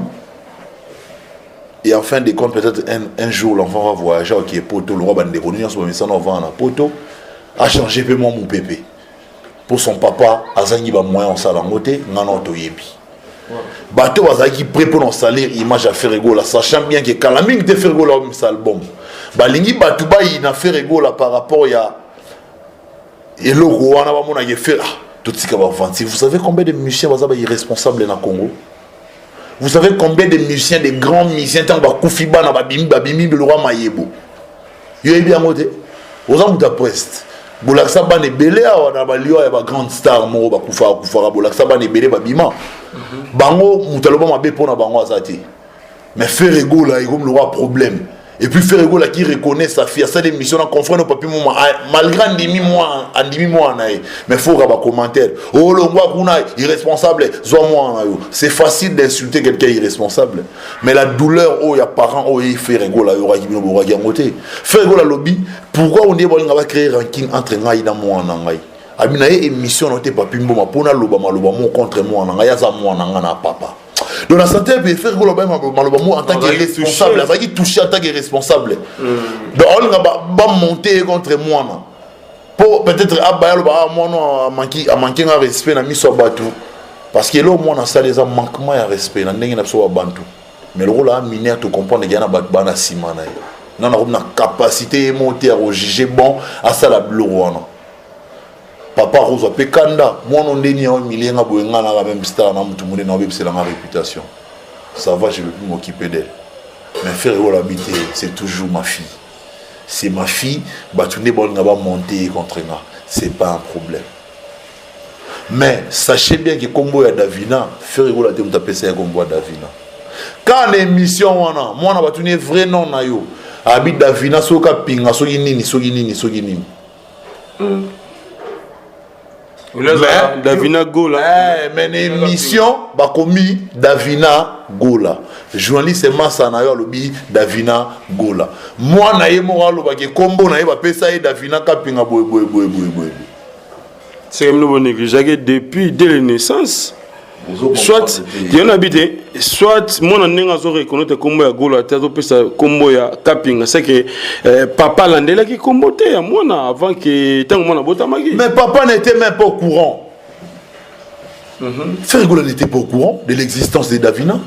Et en fin de compte, peut-être un jour, l'enfant va voyager, qui est poteau, le roi va déconner, on va en poteau, a changé paiement mon pépé. Pour son papa, Azangi va moyen en salangoté, non, toyebi. Bateau Azangi prêt pour nos salaires, image à Ferrigo, sachant bien que quand la mine de Ferrigo, là, c'est album. Balingi Batouba, il a fait Ferrigo là par rapport à. Et le roi, on a fait. Tout ce qui va vendre. Vous savez combien de musiciens sont irresponsables dans le Congo? Vous savez combien de musiciens, de grands musiciens, tant que Koufiba, Babimi, le roi Mayebo. Vous avez bien noté. Aux hommes de presse. Boulaksa Ban est belé, on a une grande star, Moro Koufara, Boulaksa Ban est belé, Babima. Bango, Moutaloba m'a pour na Bango Azati. Mais Ferrigo, là, il y a un problème. Et puis Ferrigo, là, qui reconnaît sa fille, à cette émission, on confronte nos papiers, malgré un demi-mois, mais il faut avoir un commentaire. Oh, le roi Kouna, irresponsable, c'est facile d'insulter quelqu'un irresponsable. Mais la douleur, oh, il y a parents, oh, il fait Ferrigo, là, il y aura qui côté. Ferrigo, là, lobby, pourquoi on dit qu'on va créer un ranking entre Ngaï et moi en Ngaï? Abinaye émission, on n'était pas plus bon, pour la loba, contre moi en Ngaï, yaza moi en Ngaï, papa. Donc la santé peut faire en tant que responsable, ça va toucher en tant que responsable. Donc on va monter contre moi. Peut-être moi a manqué un respect dans mise bateau parce que là au moins ça les a manquement à respect dans n'engue na so bantu. Mais le rôle là mineur tu comprends qu'il y a na bana simana. Non na capacité monter à juger bon à ça la bleu. papa Rose pe kanda moi non ndeni en million nga boyenga na même star na mutu mune na obebisela ma réputation ça va je vais plus m'occuper d'elle mais faire l'habiter c'est toujours ma fille c'est ma fille batune bon nga ba monter contre nga c'est pas un problème mais sachez bien que combo ya Davina faire la te mutape ça combo ya Davina quand l'émission wana moi na batune vrai nom na yo abi Davina soka pinga soki nini Davina Gola. Mais l'émission, bakomi Davina Gola. Journaliste Massa na yo lobi Davina Gola. Moi na ye moralo ba ke kombo na ye ba pesa ye Davina kapinga boy. C'est comme nous négliger depuis dès la naissance. Soit il y en a habité, soit mon année zo reconnaître combo ya Gola, t'as pesa combo ya kapinga, c'est que papa landela qui comboté à moi avant que tant mon abota magi. Mais papa n'était même pas au courant. Frère Gola n'était pas au courant de l'existence de Davina.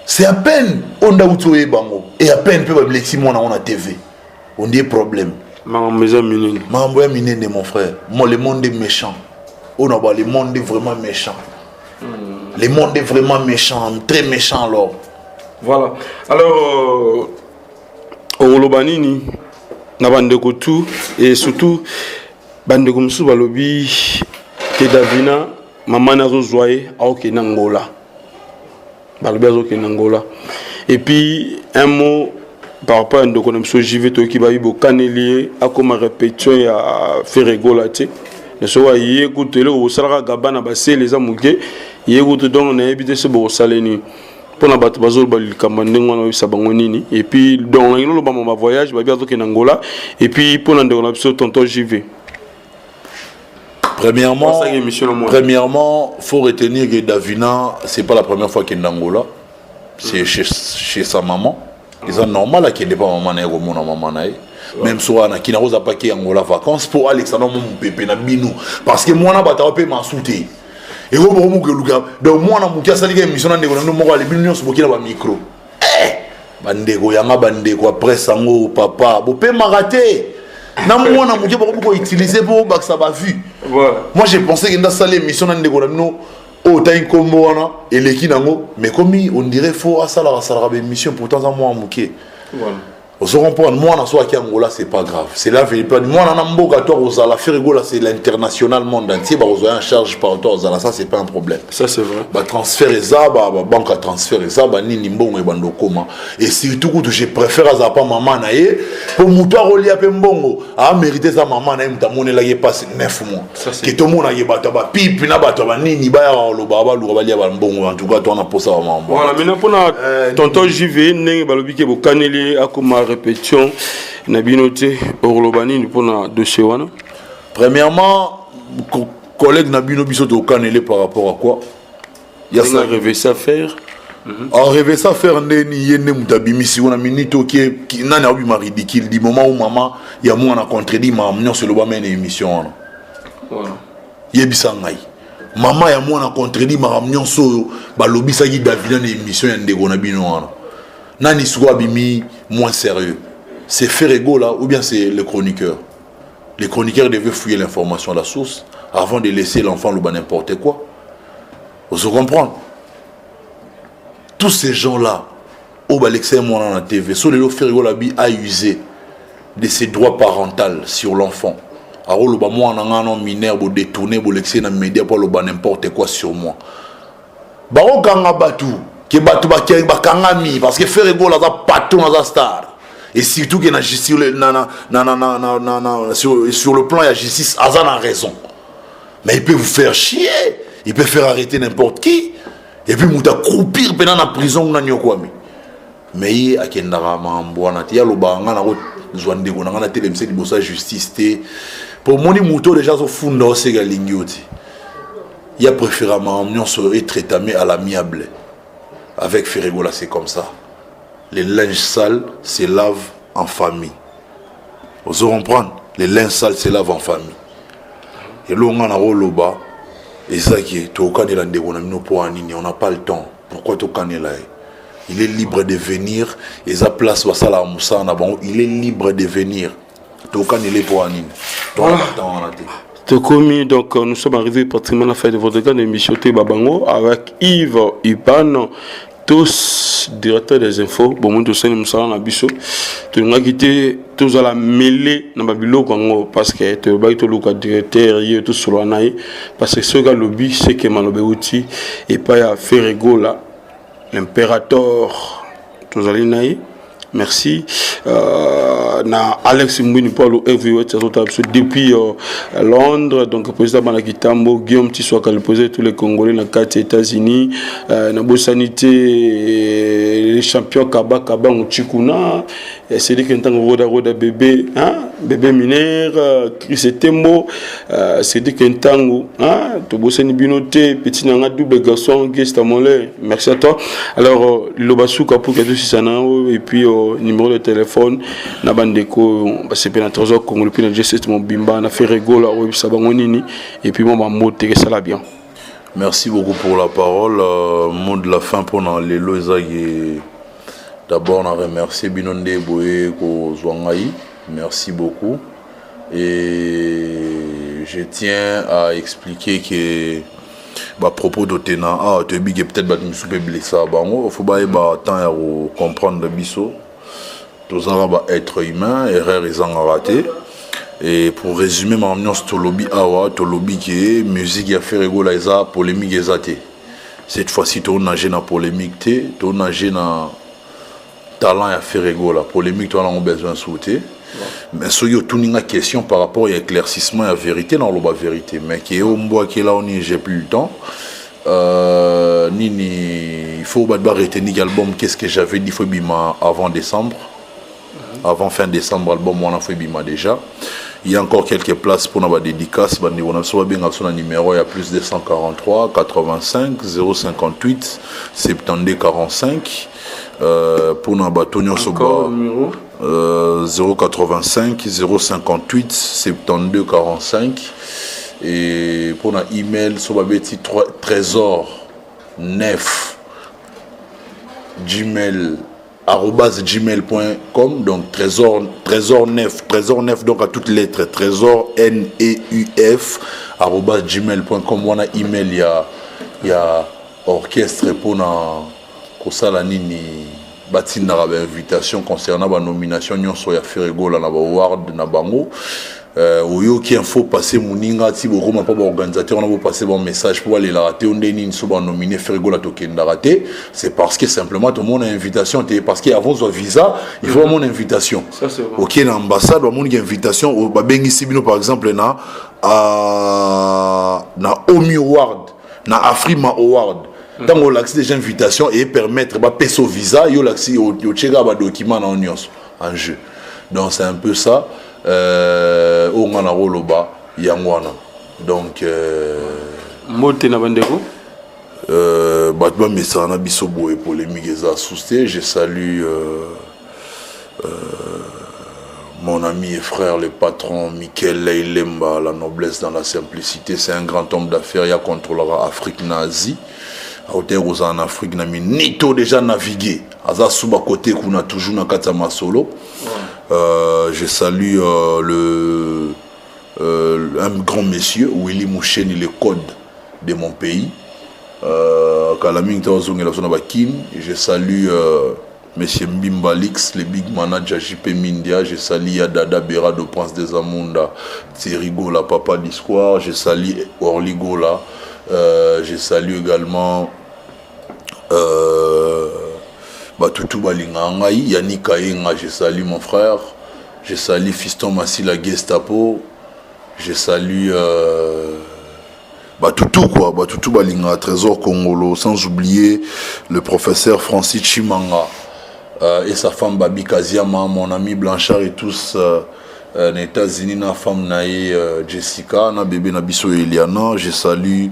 C'est à peine on a outoé bango et à peine peut blesser moi on a TV. On dit problème. Mambo ya minene mon frère. Moi le monde est méchant. On a bah, le monde est vraiment méchant. Le monde est vraiment méchant, très méchant alors. Voilà. Alors, Olobanini, na bandeko tout et surtout bandeko musu balobi que Davina maman nazo zoye aoke nangola. Balobi azoke nangola. Et puis un mot par rapport à ndeko namso jive to ki ba yibo kaneli akoma répétition ya Ferregola te. Ne soit y écouter le Osara Gabana Bassé les amugués, y écouter donc on a évité ce beau saleni. Pour la batte bazol bali kamandeng on a eu sabangonini. Et puis dans le bas mon voyage, bah bien donc en Angola. Et puis pour l'un de on a besoin tonton j'y vais. Premièrement, faut retenir que Davina, c'est pas la première fois qu'il est en Angola. C'est chez sa maman. C'est normal qu'il n'est pas maman naïe comme mon maman naïe. Même si on a qui n'a pas qui Angola vacances pour Alexandre mon pépé na bino parce que moi na bata pe ma souté et au moment que Lucas donc moi na mukia sali que émission na ndeko na mo ali bino so bokina ba micro bandeko yanga bandeko après sango papa bo pe maraté na moi na mukia ko utiliser pour ba ça va vu voilà moi j'ai pensé que dans salle émission na ndeko na bino o ta inkombo wana eleki nango mais comme on dirait faut asala ba émission pourtant en moi mukie voilà. Vous comprenez, moi, dans ce Angola, c'est pas grave. C'est la vérité. Moi, dans Namboga, la Ferregola, c'est l'international monde entier. Vous avez en charge par rapport à ça, c'est pas un problème. Ça, c'est vrai. Bah, transférer ça, bah, banque à transférer ça, bah, ni nimbongo et bandokoma. Et surtout, que je préfère à ça, pas maman, naïe, pour moutoir au lit à Pembongo, à mériter sa maman, naïe, mouta mouné la yé passe 9 mois. Que tout le monde a yé bataba, pipi, na bataba, ni baya, le baba, le baba, le bongo, en tout cas, toi, on a posé ça à maman. Voilà, maintenant, pour tonton JV, n'est pas le biquet, vous canelez, à comment répétition Nabinote Orlobani pour na dossier wana. Premièrement, collègue Nabino Bisoto au Canelé par rapport à quoi? Il y a ça rêvé ça faire. En rêvé ça faire ndeni yene mutabimi si on a minito qui nana obi ridicule du moment où maman ya moi on a contredit ma amnion sur le bas men émission. Voilà. Yebisa ngai. Maman ya moi on a contredit ma amnion so ba lobisa gi Davina na émission ya ndeko na bino wana. Nani soit bimi moins sérieux. C'est Ferregola ou bien c'est le chroniqueur. Les chroniqueurs devaient fouiller l'information à la source avant de laisser l'enfant le bas n'importe quoi. Vous comprenez? Tous ces gens-là, au Balexé moi dans la TV, sur les Ferregola a usé de ses droits parentaux sur l'enfant. Alors le bas moi en un mineur pour détourner pour l'excès dans les médias pour le bas n'importe quoi sur moi. Baro kanga batu. Que batu bakangami parce que Ferregola a patou dans la star et surtout que sur le plan il y a justice Azan a raison mais il peut vous faire chier il peut faire arrêter n'importe qui et puis mouta croupir pendant la prison na nyokwami mais il a kendara mambwana ti ya lobanga na zwande ko na telemse libosa justice te pour moni mouto déjà so funda o sega lingioti il a préférément amnion serait traitamé à l'amiable. Avec Ferregola, c'est comme ça. Les linges sales se lavent en famille. Vous comprenez? Les linges sales se lavent en famille. Et là, on a un bas. Et ça qui est, on n'a pas le temps. Pourquoi tu là? Il est libre de venir. Et sa place, il est libre de venir. Tu est pour Anine. Donc nous sommes arrivés pratiquement à la fin de votre grande émission Babango avec Yves Ipan, tous directeurs des infos. Bon, nous sommes nous sommes à Bissau. Tu nous as quitté tous à la mêlée dans Babilo Congo parce que tu as été le directeur et tout sur l'anaï parce que ce gars lobby c'est que Manobe outil et pas à Ferrego là l'impérateur tous à l'anaï. Merci. Na Alex Mbini Paulo depuis Londres, donc président Manakitambo, Guillaume Tissoaka, le président de tous les Congolais dans 4 États-Unis, na Bosanité, les champions Kaba Mouchikuna, c'est dit qu'un temps Roda bébé, bébé mineur, Chris Tembo, c'est dit qu'un temps, to Bosani Binoté, petit nanga double garçon, Guest Amolé, merci à toi. Alors, Lobasuka pour que tu et puis numéro de téléphone na bandeko c'est bien un trésor congolais puis na G7 mon bimba na Ferrego là oui ça va nini et puis moi moté ça la bien. Merci beaucoup pour la parole. Mot de la fin pour les Loisagi. D'abord on a remercié Binonde Boé ko Zwangai. Merci beaucoup et je tiens à expliquer que à propos de Tena, tu es peut-être blessé à Bango, il faut temps comprendre le biseau. Tous les êtres humains, erreur ils ont raté. Et pour résumer, ma ambiance Tolobi Awa, Tolobi qui est musique a fait rigoler ça, polémique exaté. Cette fois-ci, tu as nagé dans polémique, tu as nagé dans talent a fait rigoler, polémique tu as besoin de sauter. Mais si tu as une question par rapport à l'éclaircissement et à la vérité, dans la vérité. Mais qui est au bois qui est là, j'ai plus le temps. Il faut retenir l'album. Qu'est-ce que j'avais dit? Il faut bima avant décembre. Avant fin décembre, l'album, on a fait bima déjà. Il y a encore quelques places pour nos dédicaces. On a bien un numéro, il y a plus de 143 85 058 72 45. Pour nos bâtons, 085 058 72 45 et pour notre email sur ma petit trésor 9 gmail.com donc trésor 9 donc à toutes lettres trésor neuf @gmail.com on a email il y a orchestre pour na kosala nini batinda ba invitation concernant la nomination nyonso ya Ferrego la na award na bango oyo qui info passer muninga ti boko ma pas organisateur on a passer bon message pour aller la rater on deni ni so ba nominer Ferrego la tokenda rater c'est parce que simplement tout le monde a invitation parce que avant son visa il faut mon invitation ça c'est vrai OK na ambassade ba mon invitation ba bengi sibino par exemple na Omi Award na Afrima Award. Tant qu'on a des invitations et permettre de payer au visa, il y a l'accès au document en jeu. Donc c'est un peu ça. On a un rôle bas, donc je salue mon ami et frère, le patron Michael Leilemba, la noblesse dans la simplicité. C'est un grand homme d'affaires, il contrôlera l'Afrique nazie. En Afrique, on a nito déjà navigué. Aza suba côté qu'on a toujours na katama solo. Je salue un grand monsieur Willy Moucheni, le code de mon pays. Je salue monsieur Mbimbalix, le big manager JP Mindia. Je salue Yadada Bera de Prince des Amunda, Thierry Gola, papa d'histoire. Je salue Orly Gola. Je salue également Batutu Balinganga, Yannick Kayenga, je salue mon frère. Je salue Fiston Massi, la Gestapo. Je salue Batutu Balinga, Trésor Congolo, sans oublier le professeur Francis Chimanga et sa femme Babi Kaziama, mon ami Blanchard et tous. aux États-Unis, na femme naïe Jessica, na bébé Nabiso Eliana. Je salue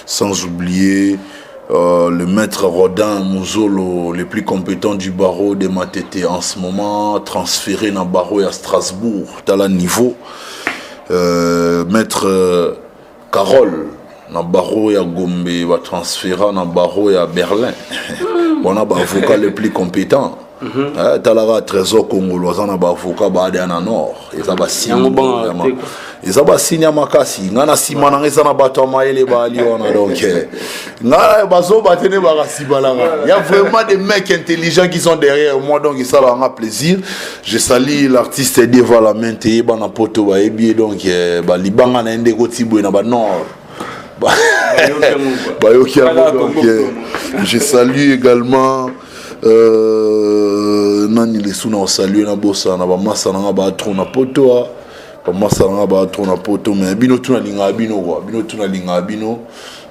sans oublier le maître Rodin Mouzolo, le plus compétent du barreau de Matete en ce moment, transféré dans le barreau à Strasbourg, à la niveau. Maître Carole, dans le barreau à Gombe, va transférer dans le barreau à Berlin. On a un avocat le plus compétent. Talara Trésor Congolais, on a un avocat en Nord. Et ça va si eza basinya makasi nga na nsima nanga eza na bato ya mayele bali wana donc nga bazobatene bakasibalanga. Il y a vraiment des mecs intelligents qui sont derrière moi, donc ça leur a plaisir. Je salue l'artiste Deva la mente na poto ba ebi donc ba libanga na ende ko tibwe na ba nord. Je salue également nani les sous na saluer na bossa na ba massa na ba tro na poto ba massa na ba tro na poto mais bino tuna linga bino quoi bino tuna linga bino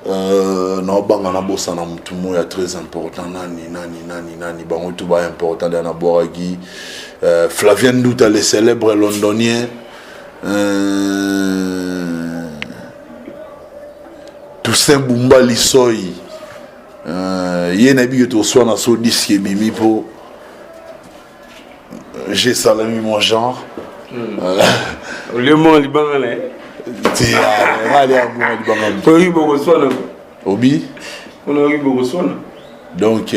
na banga na bossa na mutu moya très important nani bango tout ba important na boragi Flavien Douta le célèbre londonien Toussaint Bumba Lissoy yenabi to so na so disque bimi po j'ai salami mon genre le monde libangale ti ali abu libangale to yi boko sona obi on a eu boko sona donc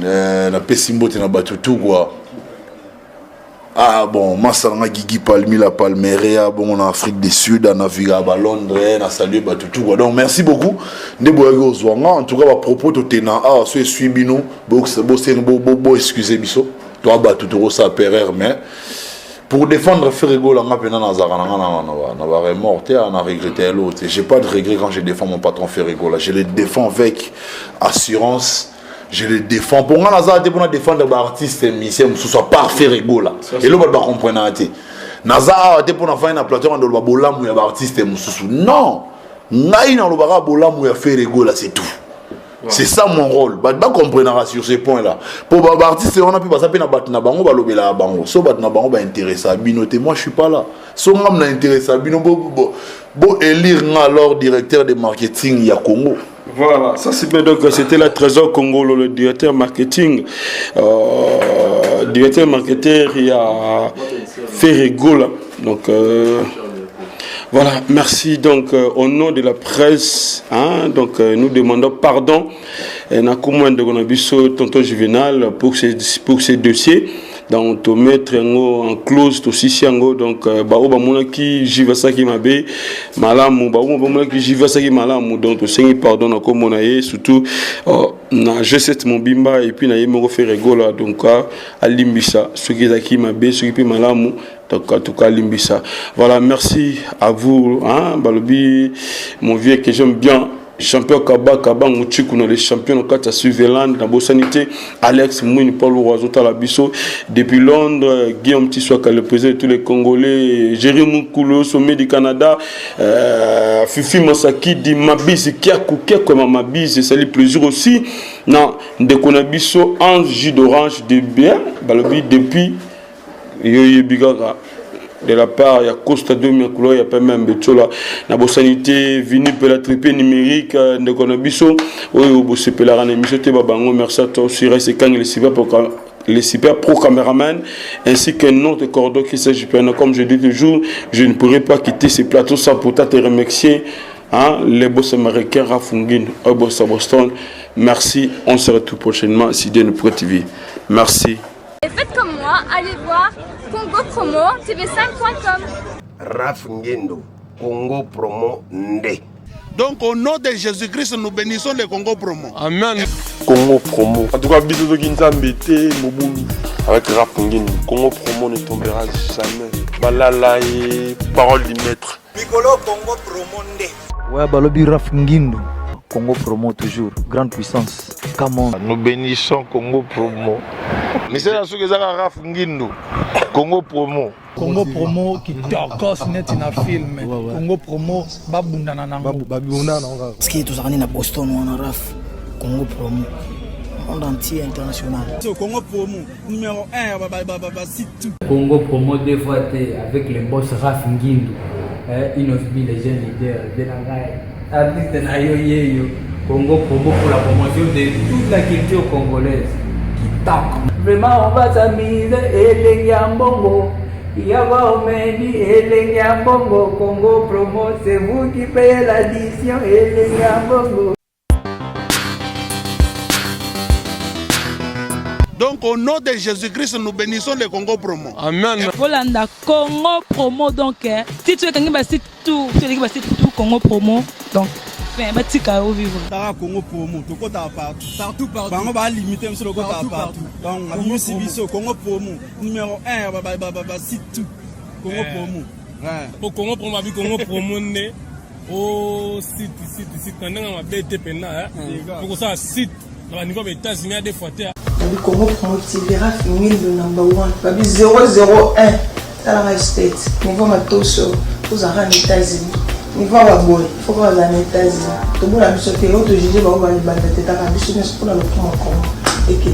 la pesimbote na batutu quoi. Ah bon, Massanga Gigi Palmi la Palmeria, bon en Afrique du Sud, en Afrique à Londres, on a salué tout quoi. Donc merci beaucoup. En tout cas à propos de Tena, ah ce suis bino, excusez biso, toi battu tout ça perrer mais pour défendre Ferrego la mapena na zarana na va morté on a regretté l'autre. J'ai pas de regret quand je défends mon patron Ferrego là, je le défends avec assurance. Je le défends. Pour moi, pour défendre les artistes et musiciens, ce soit parfait rigolo là. Et là, on va comprendre. Naza, pour faire une plateforme de l'Obabola, il y a des artistes et musiciens. Non, naïna l'Obabola, il y a fait rigolo là, c'est tout. C'est ça mon rôle. Bah, comprendre sur ces points-là. Pour les artistes, on a pu passer à battre na bango, bah lober la bango. So battre na bango, bah intéresser à Binoté. Moi, je suis pas là. So moi, m'na intéressé à Bino. Bon, élire alors directeur de marketing ya Congo. Voilà, ça c'est bien. Donc c'était la Trésor Congo, le directeur marketing. Directeur marketing, il y a Ferrego. Donc voilà, merci. Donc au nom de la presse, hein, donc nous demandons pardon. Na commande de Gonabiso, tonton Juvenal pour ces dossiers. Donc to mettre en clause to sisiango donc ba oba mona ki jivasa ki mabe malamu ba oba mona ki jivasa ki malamu donc to sengi pardon na ko mona ye surtout na G7 Mobimba et puis na yemo faire rigola donc à limbisa ce qui zaki mabe ce qui malamu donc en tout cas limbisa. Voilà, merci à vous hein balobi mon vieux que j'aime bien. Champion Kaba Mouchikou, les champions de Kata Suveland, la Bossanité, Alex Mouni, Paul Oazota Labisso, depuis Londres, Guillaume Tissouaka, le président de tous les Congolais, Jérémy Koulo, sommet du Canada, Fifi Masaki, dit Mabis, Kiakou, comme Mabis, c'est le plaisir aussi. Non, de Konabisso, Ange, jus d'orange, de bien, Balobi, depuis Yoye Bigaga. De la part, il y a Costa 2000 couleurs, il y a pas même Betchola, la Bossanité, Vini pour la tripée numérique, de Konabiso, oui, au Bossé Pelaran, émission Tebabango, merci à toi aussi, reste quand les super pro caméramans, ainsi qu'un autre cordon qui s'agit de comme je dis toujours, je ne pourrais pas quitter ces plateaux sans pourtant te remercier, hein, les boss américains, Rafungin, au boss à Boston, merci, on se retrouve prochainement, si Dieu nous prête TV. Merci. Et faites comme moi, allez voir Congo Promo, tv5.com. Raf Ngendo, Congo Promo Nde. Donc au nom de Jésus-Christ, nous bénissons le Congo Promo. Amen. Congo Promo. En tout cas, bisous de Ginzambete, Moboulou. Avec Raf Ngendo, Congo Promo ne tombera jamais. Balala et parole du maître. Piccolo Congo Promo Nde. Ouais, balobi Raf Ngendo. Congo Promo toujours, grande puissance. Come on. Nous bénissons Congo Promo. Mais c'est la chose que Raf Ngendo. Congo Promo. Congo Promo qui t'orcos net in a film. Congo Promo babunda na nango. Babunda na nango. Ce qui est tous na Boston ou en Raf. Congo Promo. Monde entier international. Congo Promo numéro 1 site. Congo Promo deux fois avec le boss Raf Ngendo. Inosbi les jeunes leaders de la artiste na yo. Congo Promo pour la promotion de toute la culture congolaise qui tape. Vraiment on va s'amuser et les Mbongo. Yawa Omeni et les Mbongo. Congo Promo c'est vous qui payez l'addition et les Mbongo. Donc au nom de Jésus-Christ, nous bénissons le Congo Promo. Amen. Volanda Congo Promo donc si tu es quelqu'un bah c'est tout Congo Promo donc batika au vivre. Tara Congo Promo to kota partout. Bango ba limiter monsieur le kota partout. Donc musique biso Congo Promo numéro 1 ba site tout Congo Promo. Au Congo Promo avec Congo Promo né au site pendant ma BT pena pour ça site au niveau des États-Unis des fois le Congo Promo TV Raf Ngindo number 1 babi 001 dans la state niveau matoso aux États-Unis niveau wa boy faut pas aux États-Unis to bona biso te auto juger ba ba ba teta ka biso ne pour le Congo et que